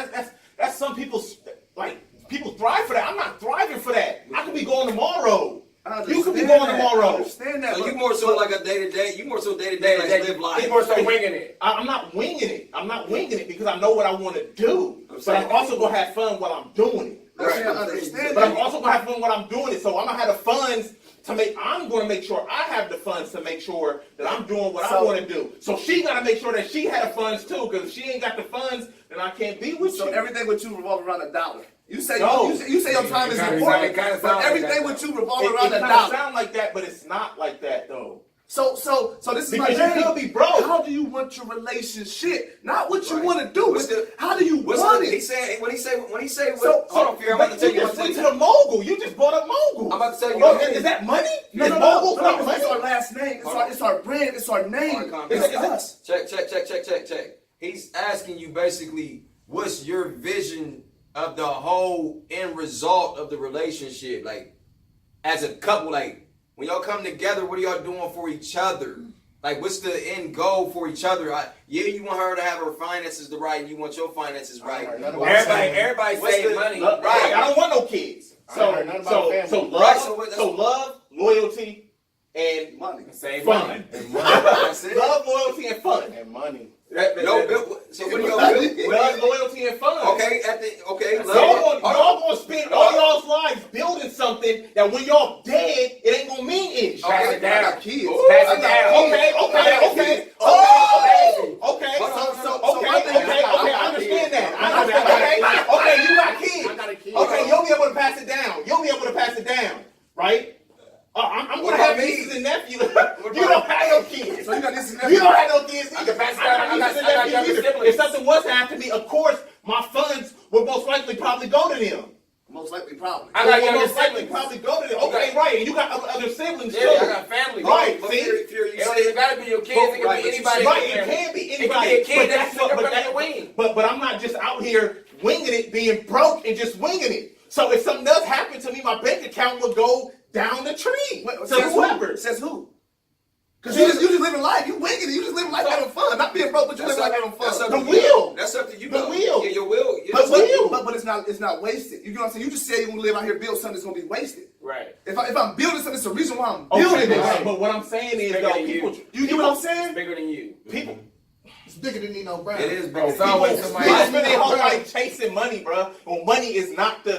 That's some people's like people thrive for that. I'm not thriving for that. I could be going tomorrow. You could be going tomorrow. I understand that. So you more so like a day to day. You more so day to day like live life. He's more so winging it. I'm not winging it. I'm not winging it because I know what I want to do. But I'm also gonna have fun while I'm doing it. I understand But I'm that. also gonna have fun while I'm doing it. So I'm gonna have the funds to make. I'm gonna make sure I have the funds to make sure that I'm doing what I want to do. So she gotta make sure that she had the funds too. Because if she ain't got the funds, then I can't be with So you. everything with you revolves around $1. You say No. you say your time is important, It kinda but sound like everything that, with you It revolves around kind of $1. sound like that, but it's not like that though. So this is my Because you thing. could be broke. How do you want your relationship? Not what you Right. want to do. What's the- How do you What's want the, it? he said when he say So- hold on, Fury, I'm about to tell you You one just went thing. to the mogul. You just bought a mogul. I'm about to tell you Oh, one thing. is that money? No, Is no, mogul no, not no, money? it's our last name. It's our brand. It's our name. It's us. Check. He's asking you basically what's your vision of the whole end result of the relationship, like as a couple, like when y'all come together, what are y'all doing for each other? Like, what's the end goal for each other? You want her to have her finances right, and you want your finances right. Everybody What's save the- money. Right. I don't want no kids. I heard nothing about family. So love, loyalty, and Money. Save fun. money. That's it. Love, loyalty, and fun. And money. So what do y'all do? Love, loyalty, and fun. Okay, Y'all gonna spend all y'all's lives building something that when y'all dead, it ain't gonna mean anything. Pass it I down. got kids. Pass it I got down. kids. Okay. So I understand that. Okay, you got kids. I got a kid. Okay, you'll be able to pass it down. Right? I'm What gonna have about me? nieces and nephews. You don't have no kids. So you got this and You don't have no kids. I can pass it I down. got nieces and I got nephews younger either. siblings. If something was to happen to me, of course, my funds would most likely probably go to them. most likely probably. I got Would younger most likely siblings. probably go to them. Okay, right. And you got other siblings too. Yeah, I got family. Right. But See? Fury, you It don't said even gotta be your kids. It can Right, be but you anybody. Right, in it there. can be It anybody. can be a kid But that's that's what- sticking but from that- your wing. But I'm not just out here winging it, being broke and just winging it. So if something does happen to me, my bank account will go down the tree. Wait, To whoever. Says who? Because you just living life. You winging it. You just living life having fun. Not being broke, but you living life having That's fun. up The to you. will. That's up to you. The though. will. Yeah, your will. Yeah, But, that's will. but it's not wasted. You know what I'm saying? You just said you want to live out here build something that's gonna be wasted. Right. If I'm building something, it's the reason why I'm Okay, building but, it. but what I'm saying is, Bigger though, than people, You get what I'm It's saying? bigger than you. people, It's bigger than Nino Brown. It is, bro. It's always people somebody. spend their whole life chasing money, bro. When money is not the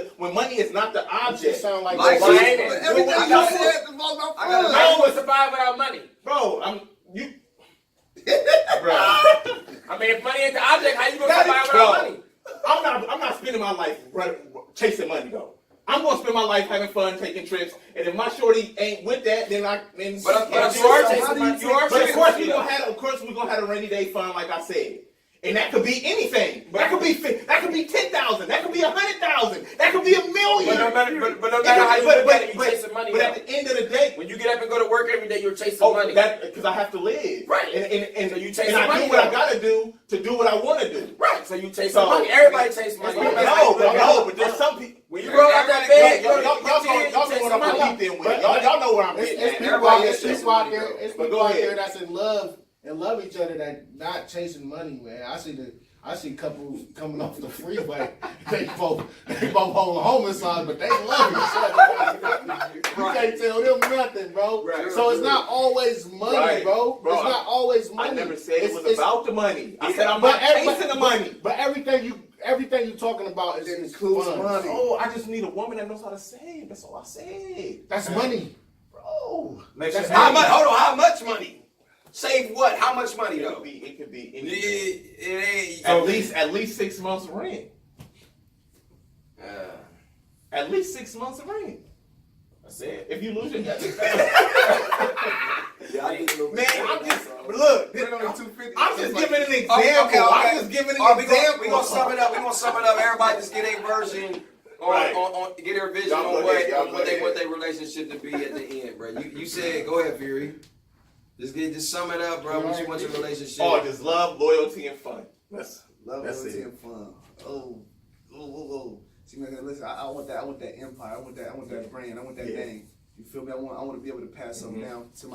It object. sound like Like, that. Why see, ain't it? But everything I you got- said involves about I got fun. a- How you gonna survive without money? Bro, bro. I mean, if money ain't the object, how you gonna That buy is- without bro. money? I'm not spending my life chasing money though. I'm gonna spend my life having fun, taking trips, and if my shorty ain't with that, then But you are so chasing how do money. you You are But of chasing course money. we're gonna have a rainy day fund, like I said, and that could be anything. That could be 10,000. That could be 100,000. That could be $1 million. But no matter how you look at it, you're chasing money. But at the end of the day, When you get up and go to work every day, you're chasing money. because I have to live, Right. And So you chasing and I money, do what I though. gotta do to do what I want to do. Right. So you chasing So- money. Everybody chases money. But there's some people. When you roll out that bed, Y'all you know what I'm money. gonna lead with. Y'all know where I'm It's getting at. people Everybody out is there, chasing money, though. it's But people go out ahead. there that's in love and love each other that not chasing money, man. I see couples coming off the freeway. They both hold homicides, but they love each other. You can't tell them nothing, bro. Right. So it's not always money, Right. bro. Bro, It's not always money. I never said it was It's- about the money. I said I'm but not chasing the money. But everything you talking about is includes fun. money. Oh, I just need a woman that knows how to save. That's all I said, That's money. bro. Make sure- How much? Hold on. How much money? Save what? How much money It though? could be It, anything. it ain't. At least 6 months of rent. At least 6 months of rent. I said, if you lose your Yeah, I get a little. man, I'm just look. They're only 250. I'm just giving an Okay, example. okay. I'm just giving an All right, example. we gonna sum it up. We gonna sum it up. Everybody just get a version Right. on get their vision Y'all on go ahead, y'all go what they ahead. want their relationship to be at the end, bro. You said go ahead, Fury. Just sum it up, bro. What you want your relationship? Oh, just love, loyalty, and fun. That's That's it. and fun. Oh. See, man, listen. I want that. I want that empire. I want that brand. I want that Yeah. name. You feel me? I want to be able to pass something down to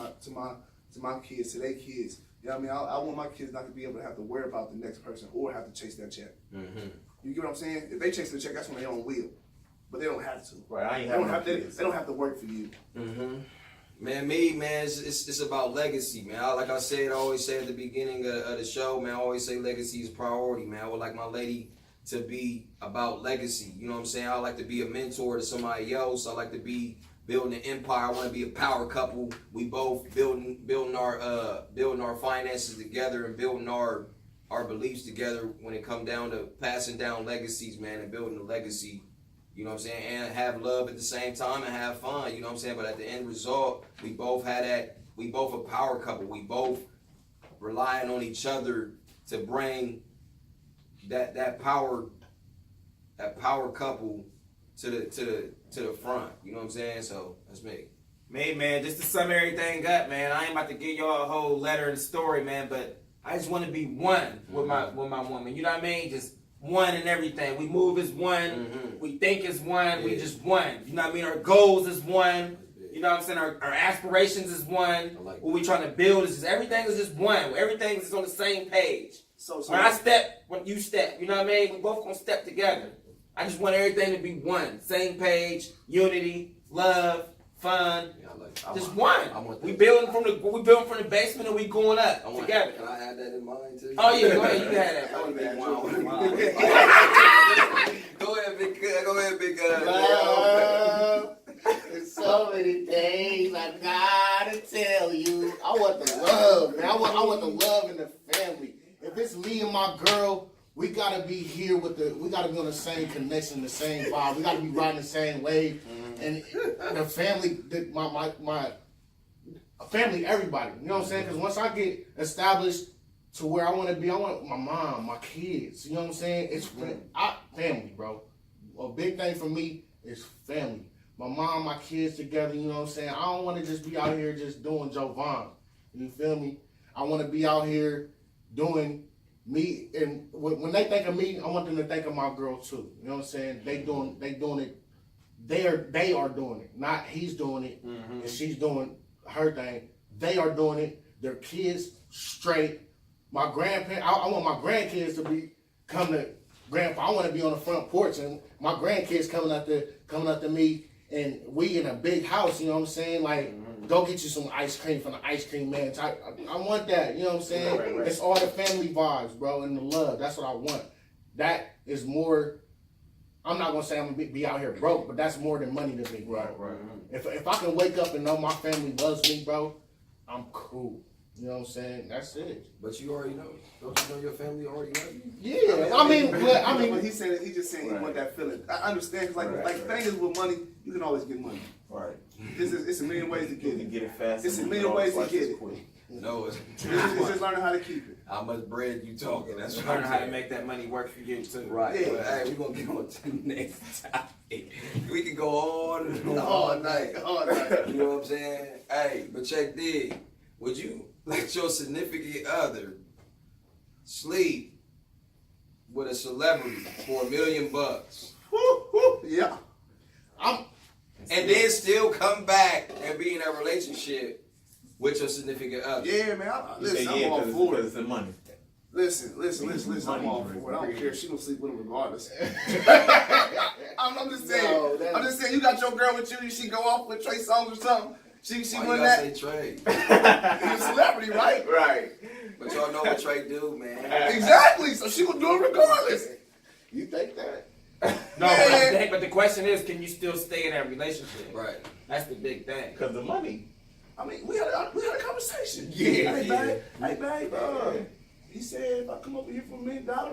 my kids, to their kids. You know what I mean? I want my kids not to be able to have to worry about the next person or have to chase that check. You get what I'm saying? If they chase the check, that's when they own wheel. But they don't have to. right. I ain't They don't having have no to. kids. They don't have to work for you. Man, it's about legacy, man. Like I said, I always say at the beginning of the show, man, I always say legacy is priority, man. I would like my lady to be about legacy. You know what I'm saying? I like to be a mentor to somebody else. I like to be building an empire. I want to be a power couple. We both building our finances together and building our beliefs together when it come down to passing down legacies, man, and building a legacy. You know what I'm saying? And have love at the same time and have fun. You know what I'm saying? But at the end result, we both had that. We both a power couple. We both relying on each other to bring that power couple to the front. You know what I'm saying? So that's me. Man, just to sum everything up, man, I ain't about to give y'all a whole letter and story, man, but I just want to be one with my woman. You know what I mean? Just one in everything. We move as one. We think as one. We just one. You know what I mean? Our goals is one. You know what I'm saying? Our aspirations is one. like What we trying to build is just everything is just one. Everything is on the same page. So When I step, when you step, you know what I mean? We both gonna step together. I just want everything to be one. Same page, unity, love, fun. Yeah, Just one. I want We that. building from the basement and we going up together. Can I add that in mind too? Oh yeah, go ahead. You can have that. I want to be one. Go ahead, big. Go ahead, big. Love. There's so many things I gotta tell you. I want the love, man. I want the love in the family. If it's me and my girl, we gotta be here we gotta be on the same connection, the same vibe. We gotta be riding the same wave. And the family, my family, everybody. You know what I'm saying? Because once I get established to where I want to be, I want my mom, my kids. You know what I'm saying? It's family, bro. A big thing for me is family. My mom, my kids together. You know what I'm saying? I don't want to just be out here just doing Jovan. You feel me? I want to be out here doing me. And when they think of me, I want them to think of my girl too. You know what I'm saying? They doing it. They are doing it. Not he's doing it and she's doing her thing. They are doing it. Their kids straight. My grandparents. I want my grandkids to come to grandpa. I want to be on the front porch and my grandkids coming up to me and we in a big house. You know what I'm saying? Like go get you some ice cream from the ice cream man. I want that. You know what I'm saying? Right. It's all the family vibes, bro, and the love. That's what I want. That is more. I'm not gonna say I'm gonna be out here broke, but that's more than money to me, bro. Right. If I can wake up and know my family loves me, bro, I'm cool. You know what I'm saying? That's it. But you already know. Don't you know your family already know you? Yeah, But he said he just saying he want that feeling. I understand. 'Cause like thing is with money, you can always get money. Right. It's a million ways to You get can it. get it fast. It's a and million you ways can to get always it. quick. No, it's It's just learning how to keep it. how much bread you talking. That's what Learn I'm how to saying. make that money work for you too. Right. Yeah. But, hey, we're gonna get on to the next topic. We can go on and on All night. You know what I'm saying? Hey, but check this. Would you let your significant other sleep with a celebrity for $1 million Yeah. and then still come back and be in a relationship with your significant other? Yeah, man. You say Listen, yeah, I'm all because for it's it. the money. Listen. I'm all Money, for it. I don't care. She gonna sleep with him regardless. I'm just saying. No, that's- I'm just saying. You got your girl with you. She go off with Trey Songz or something. She Why you win gotta that. say Trey? He's a celebrity, right? Right. But y'all know what Trey do, man. Exactly. So she gonna do it regardless. You think that? No, Yeah. but the question is, can you still stay in that relationship? Right. That's the big thing. Because the money. I mean, we had a conversation. Yeah, Hey, yeah. babe. Hey, babe. He said if I come over here for $1 million, I'm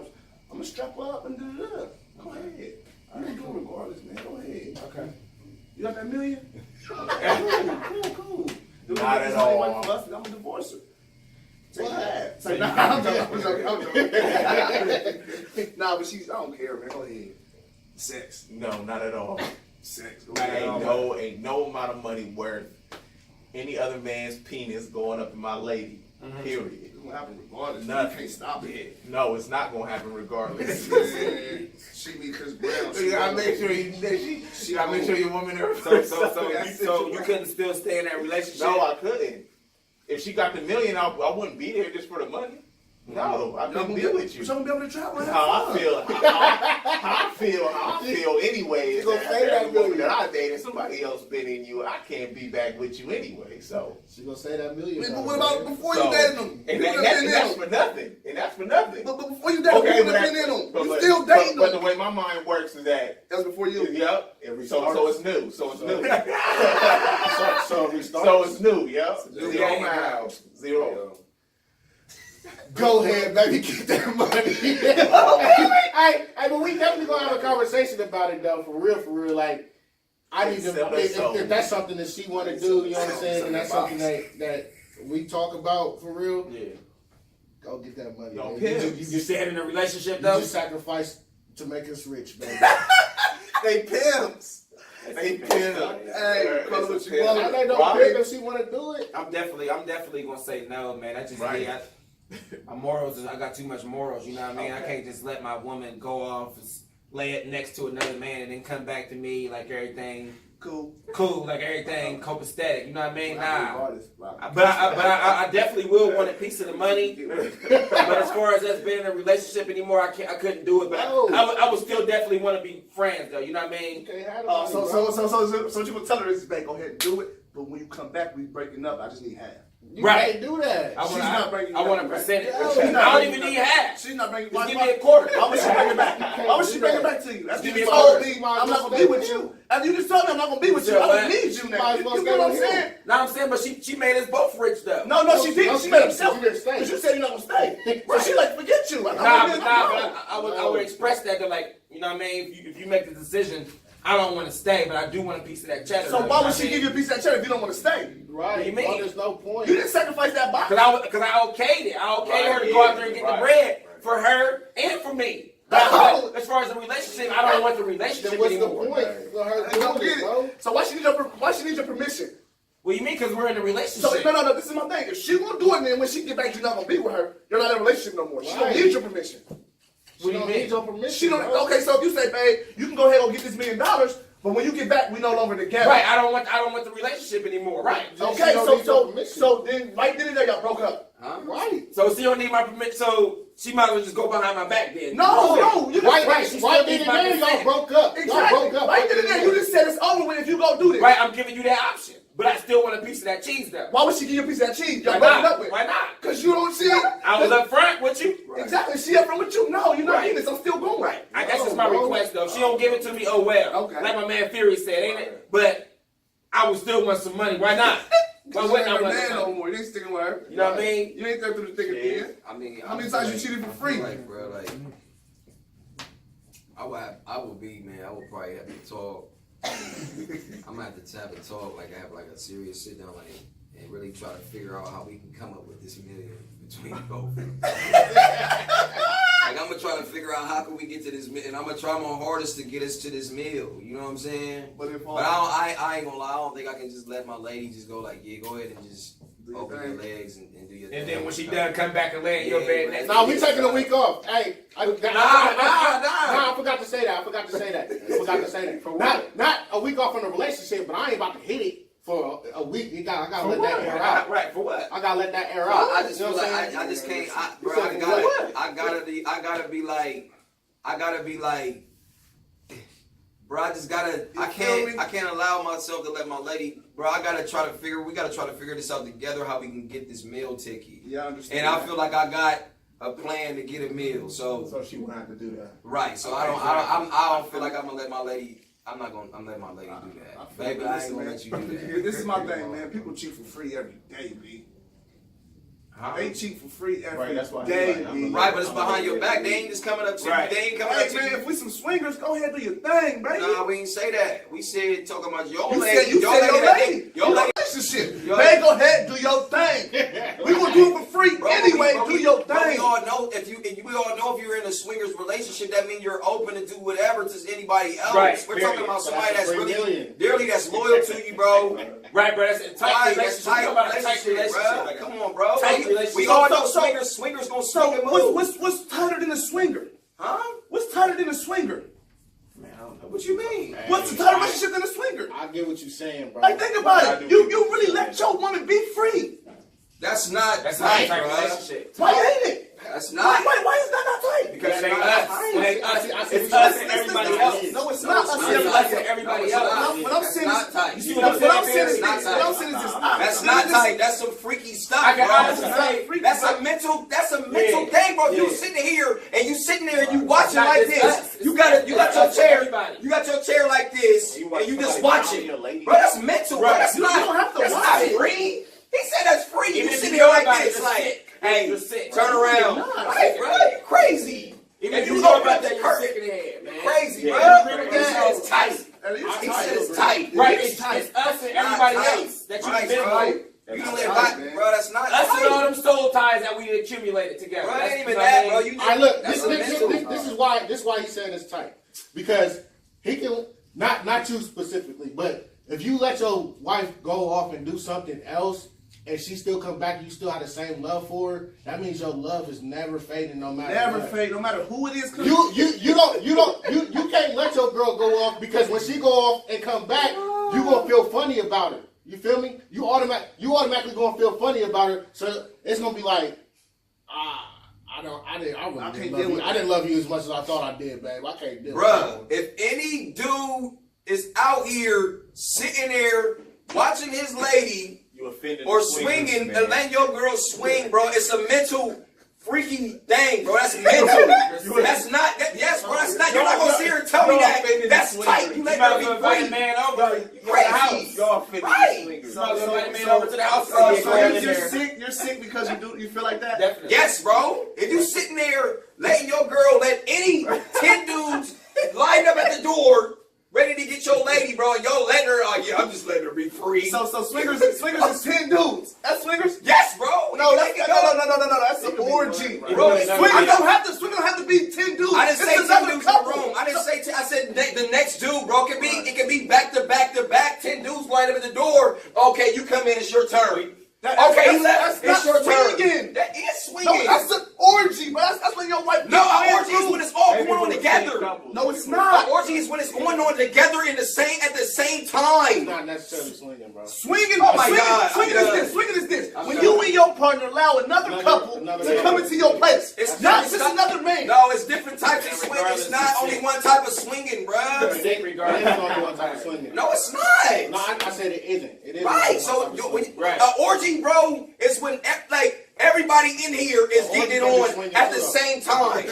gonna strap up and do it. Go ahead. I'm gonna do it regardless, man. Go ahead. Okay. You got that $1 million? Cool. Not at all. I'm gonna divorce her. Take that. So you- I'm joking. Nah, but I don't care, man. Go ahead. Sex. No, not at all. Sex. Go Not at ahead. all. Ain't no amount of money worth any other man's penis going up in my lady. Period. It's gonna happen regardless. Nothing. You can't stop it. No, it's not gonna happen regardless. Man, she be Chris Brown. So you gotta make sure you gotta make sure your woman there. So you couldn't still stay in that relationship? No, I couldn't. If she got the $1 million, I wouldn't be there just for the money. No, I couldn't be with you. You're gonna be able to travel. How I feel anyway is You gonna that say that every woman million. that I dated, somebody else been in you. I can't be back with you anyway. So, She gonna say that $1 million. But what about before so you dated them? and You that's been in for nothing. And that's for nothing. But before you dated them, you but been in them. but- You but- still dating But the them. way my mind works is that, That's before you. yep. So it's new. So it's new. So we start. So it's new. Yep. New 0 game. miles. 0. Go ahead, baby, get that money. Hey, but we definitely gonna have a conversation about it though, for real. Like, I need to. Sell that soul. If that's something that she want to do, you know what I'm saying, and that's something that we talk about for real. Yeah. Go get that money. Yo, man. pimps. You staying in a relationship You though? just sacrifice to make us rich, baby. They pimps. They pimp. Hey, call it what you Well, want. I know Right. pimp if she want to do it. I'm definitely gonna say no, man. I just Right. my morals I got too much morals, you know what I mean? I can't just let my woman go off and lay it next to another man and then come back to me like everything Cool. like everything copacetic, you know what I mean? Nah. Regardless, right. But I definitely will want a piece of the money. But as far as us being in a relationship anymore, I couldn't do it. But No. I would still definitely want to be friends though, you know what I mean? You can't have the Oh, money, so bro. you gonna tell her this, babe, go ahead and do it. But when you come back, we breaking up. I just need half. You Right. can't do that. I She's not bringing want a nothing back. percentage. No, I she's not don't bringing even need nothing. half. She's not bringing. Just give me a quarter. Why would she bring it back? Why would she bring it back to you? That's Give you me just a told quarter. me I'm not gonna be with you. And you just told me I'm not gonna be with you. I don't need you now. Might as You well get stay what I'm with him. saying? No, I'm saying, but she made us both rich though. No, she didn't. No, She she made didn't. herself She didn't stay. because you said you're not gonna stay. So she like forget you. But I would express that to like, you know what I mean? If you make the decision, I don't want to stay, but I do want a piece of that cheddar. So why would she give you a piece of that cheddar if you don't want to stay? Right. What do you mean? Well, there's no point. You didn't sacrifice that box. Because I okayed it. I okayed her to go out there and get the bread for her and for me. No. But as far as the relationship, I don't want the relationship Then what's the anymore. point for her I don't doing get it, bro? it. So why she need your permission? What do you mean? Because we're in a So relationship. no. This is my thing. If she gonna do it, then when she get back, you're not gonna be with her. You're not in a relationship no more. She don't Right. need your permission. She don't need your permission. She don't. bro. Okay, so if you say, babe, you can go ahead and get this $1 million, but when you get back, we no longer together. Right, I don't want the relationship anymore. Right. Okay, She don't need your permission. so then right then and there y'all broke up. Huh? Right. So she don't need my permission. So she might as well just go behind my back then. No, you Right, just she right still then needs and my there, y'all consent. broke up. Y'all exactly. broke up. Right then and there, you just said it's over with if you go do this. Right, I'm giving you that option. But I still want a piece of that cheese though. Why would she give you a piece of that cheese? Y'all Why broken not? up with. Why not? Because you don't see it. I was up front with you. Exactly. She up front with you. No, you're not Right. getting this. I'm still going. Right. That's just my bro. request though. If she don't give it to me, oh well. Okay. Like my man Fury said, ain't it? But I would still want some money. Why not? Cause you ain't her man no more. You ain't sticking with her. You know what I mean? You ain't there through the thick and thin. I mean, How many times you cheated for free? Like, bro, like, I would probably have to talk. I'm gonna have to have a talk, like I have like a serious sit down, like, and really try to figure out how we can come up with this million between both. Like, I'm gonna try to figure out how can we get to this, and I'm gonna try my hardest to get us to this meal. You know what I'm saying? But I ain't gonna lie. I don't think I can just let my lady just go like, yeah, go ahead and just open your legs and do your thing. And then when she done, come back and lay in your bed next. No, we taking a week off. Hey, I forgot to say that. Not a week off in a relationship, but I ain't about to hit it for a week. I gotta let that air out. Right, for what? I gotta let that air out. I just feel like I just can't. I gotta be like, bro. I can't allow myself to let my lady, bro. We gotta try to figure this out together. How we can get this meal ticket. Yeah, I understand. And I feel like I got a plan to get a meal. So she won't have to do that. Right. So I don't feel like I'm gonna let my lady. I'm letting my lady do that. Baby, I ain't gonna let you do that. This is my thing, man. People cheat for free every day, B. They cheat for free every day, B. Right, but it's behind your back. They ain't just coming up to you. They ain't coming up to you. If we some swingers, go ahead and do your thing, baby. Nah, we ain't say that. We said talking about your You lady. said your lady. Relationship. Man, go ahead, do your thing. We gonna do it for free anyway. Do your thing. We all know if you're in a swingers relationship, that means you're open to do whatever to anybody else. Right, We're talking about somebody that's that's loyal to you, bro. Right, bro. That's a tight relationship, bro. Come on, bro. We all know swingers gonna swing and move. What's tighter than a swinger? Huh? What's tighter than a swinger? Man, I don't know what you mean. What's a tighter relationship than a swinger? I get what you're saying, bro. Like, think about it. You really let your woman be free. That's not a tight, tight bro. relationship. Why ain't it? That's not. Why is that not tight? Because it ain't us. It's us and everybody else. No, it's not us and everybody else. What I'm saying not tight. What I'm saying is this. That's not tight. That's some freaky stuff, I can bro. honestly say That's a mental thing, bro. You sitting here and you sitting there and you watching like this. You got your chair. You got your chair like this, and you just watching. Bro, that's mental. Bro, that's not. You don't have to That's watch not it. free. He said that's free. You Even if sitting you here know like about it, this, just like, sit. hey, Just sit. turn around. Right, bro, you crazy. Even if you you know know about about that, that, you're sick in the head, man. Crazy, bro. Yeah, He said it's tight. He said it's tight. Right, it's us and everybody else that you've been with. You can let back, bro. That's not Us and all tight. them soul ties that we accumulated together. Bro, it That's ain't even what I that, mean. bro. You All right, look. that's a mental. This is why he said it's tight, because he can not you specifically, but if you let your wife go off and do something else, and she still come back, you still have the same love for her. That means your love is never fading, no matter what. fade, no matter who it is. You can't let your girl go off, because when she go off and come back, you gonna feel funny about her. You feel me? You automatically gonna feel funny about her. So it's gonna be like, I didn't love you as much as I thought I did, babe. I can't do it. Bruh, if any dude is out here sitting there watching his lady or swinging and letting your girl swing, bro, it's a mental freaky thing, bro. That's mental. That's not. Yes, bro. That's not. You're not gonna sit here and tell me that. That's tight. You let her be free. Man over. Crazy. Y'all fit Right. Over to the house. You're sick because you feel like that? Definitely. Yes, bro. If you sitting there letting your girl let any 10 dudes line up at the door ready to get your lady, bro, and yo letting her, I'm just letting her be free. So swingers is 10 dudes. That's swingers? Yes, bro. No, no. That's an orgy. Bro, Swingers don't have to be 10 dudes. I didn't say It's 10 another dudes in the couple. room. I didn't say I said the next dude, bro. It could be back to back to back. 10 dudes lined up at the door. Okay, you come in. It's your turn. Okay, he left. It's your turn. That is swinging. No, that's an orgy, bro. That's when your wife. No, an orgy is when it's all going on together. No, it's not. An orgy is when it's going on together at the same time. It's not necessarily swinging, bro. Swinging, Oh my God, swinging I'm is done. this. Swinging is this. When you and your partner allow another couple to come into your place. It's not not- just another man. No, it's different types of swinging. It's not only one type of swinging, bro. It is only one type of swinging. No, it's not. No, I said it isn't. It isn't. Right. So an orgy, bro, is when everybody in here is getting it on at the same time.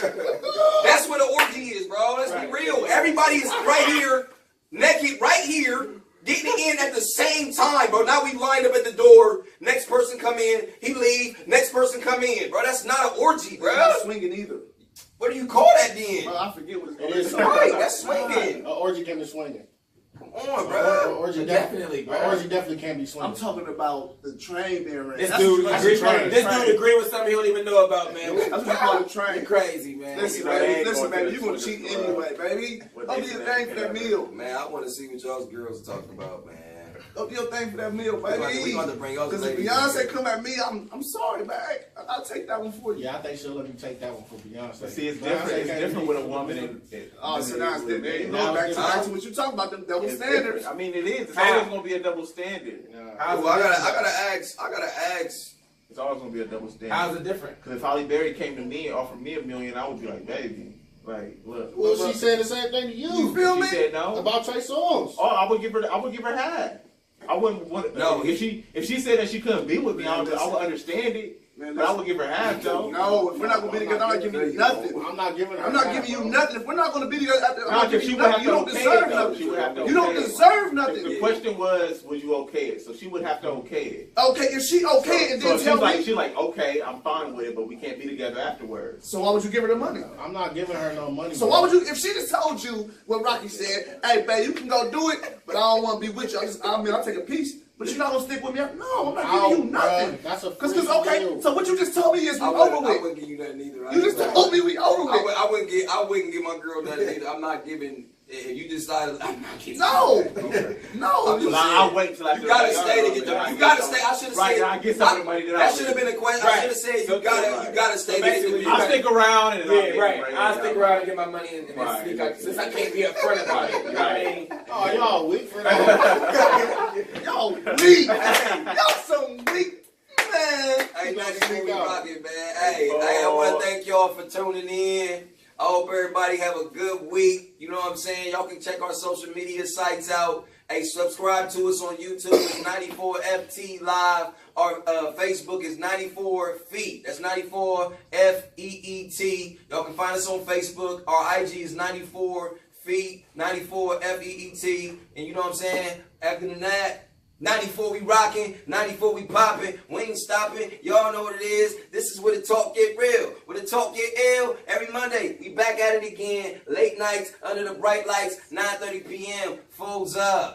That's what an orgy is, bro. Let's be real. Everybody's right here, naked, right here, getting it in at the same time, bro. Now we lined up at the door. Next person come in, he leave. Next person come in, bro. That's not an orgy, bro. It's not swinging either. What do you call that then? Bro, I forget what It it's is called. Right, that's swinging. An orgy can be swinging. Come on, bro. Orgy Definitely, bro. Orgy definitely can't be swinging. I'm talking about the train being ran. This That's dude, what agree, you call a this train. dude agree with something he don't even know about, man. That's what you call a You train. crazy, man. Listen, Right, baby, ain't listen, going baby, to you gonna the cheat 20th anyway, baby. What Don't they do your say, thing for that meal. Man, I want to see what y'all's girls are talking about, man. Don't do your thing for that meal, We baby. going to bring y'all Because if ladies Beyonce in. come at me, I'm sorry, man. I'll take that one for you. Yeah, I think she'll let me take that one for Beyonce. But see, it's Beyonce different. It's can't different be- with a woman and Oh, so now it's different. You Now go it's back to what you talking about, them double it's standards. different. I mean, it is. It's How? always gonna be a double standard. How's Well, it I different? gotta ask. It's always gonna be a double standard. How's it different? Because if Holly Berry came to me and offered me $1 million, I would be like, baby, like, look. Well, she said the same thing to You you feel She me? said no. about Trey Songz. Oh, I would give her half. I wouldn't want. No, if she said that she couldn't be with me, I would understand it. Man, But I would give her half though. No, if we're not gonna be together, I'm not giving you nothing. I'm not giving her. I'm not half, giving you bro. nothing. If we're not gonna be together, I'm Nah, not 'cause giving she you would have nothing. You to don't okay deserve it, though. She would have nothing. to You don't okay it. deserve The nothing. question was you okay it? So she would have to okay it. Okay, if she okay and So then she's tell like, me, she's like, okay, I'm fine with it, but we can't be together afterwards. so why would you give her the money? I'm not giving her no money. So bro. why would you, if she just told you what Rocky said, hey, babe, you can go do it, but I don't want to be with you. I'll take a piece. But you're not going to stick with me? No, I'm not giving you nothing. That's a Because, free okay, deal. so what you just told me is we I over wouldn't with. give you nothing either. You just told me we over with. I wouldn't give my girl nothing either. I'm not giving. If you decided, I'm not giving. No. Okay. No. I'm Well, I'll wait till I You gotta stay to get the. You gotta stay. I should have Right, said. I get some of the money that I That should have been a question. I should have said you gotta stay to get the. basically, I'll stick around and Yeah, right. I'll stick around and get my money and Right. sneak out. Since I can't be upfront about it. You know what I mean? Oh, y'all weak for that. Y'all weak. Y'all some weak. Man. Hey, You gotta that's sneak we out. rocking, man. Hey, I want to thank y'all for tuning in. I hope everybody have a good week. You know what I'm saying? Y'all can check our social media sites out. Hey, subscribe to us on YouTube. It's 94FT Live. Our Facebook is 94 Feet. That's 94 FEET. Y'all can find us on Facebook. Our IG is 94 Feet, 94 FEET. And you know what I'm saying? After that, 94 we rocking, 94 we popping, we ain't stopping. Y'all know what it is. This is where the talk get real, where the talk get ill. Every Monday, we back at it again. Late nights, under the bright lights, 9:30 p.m. Folds up.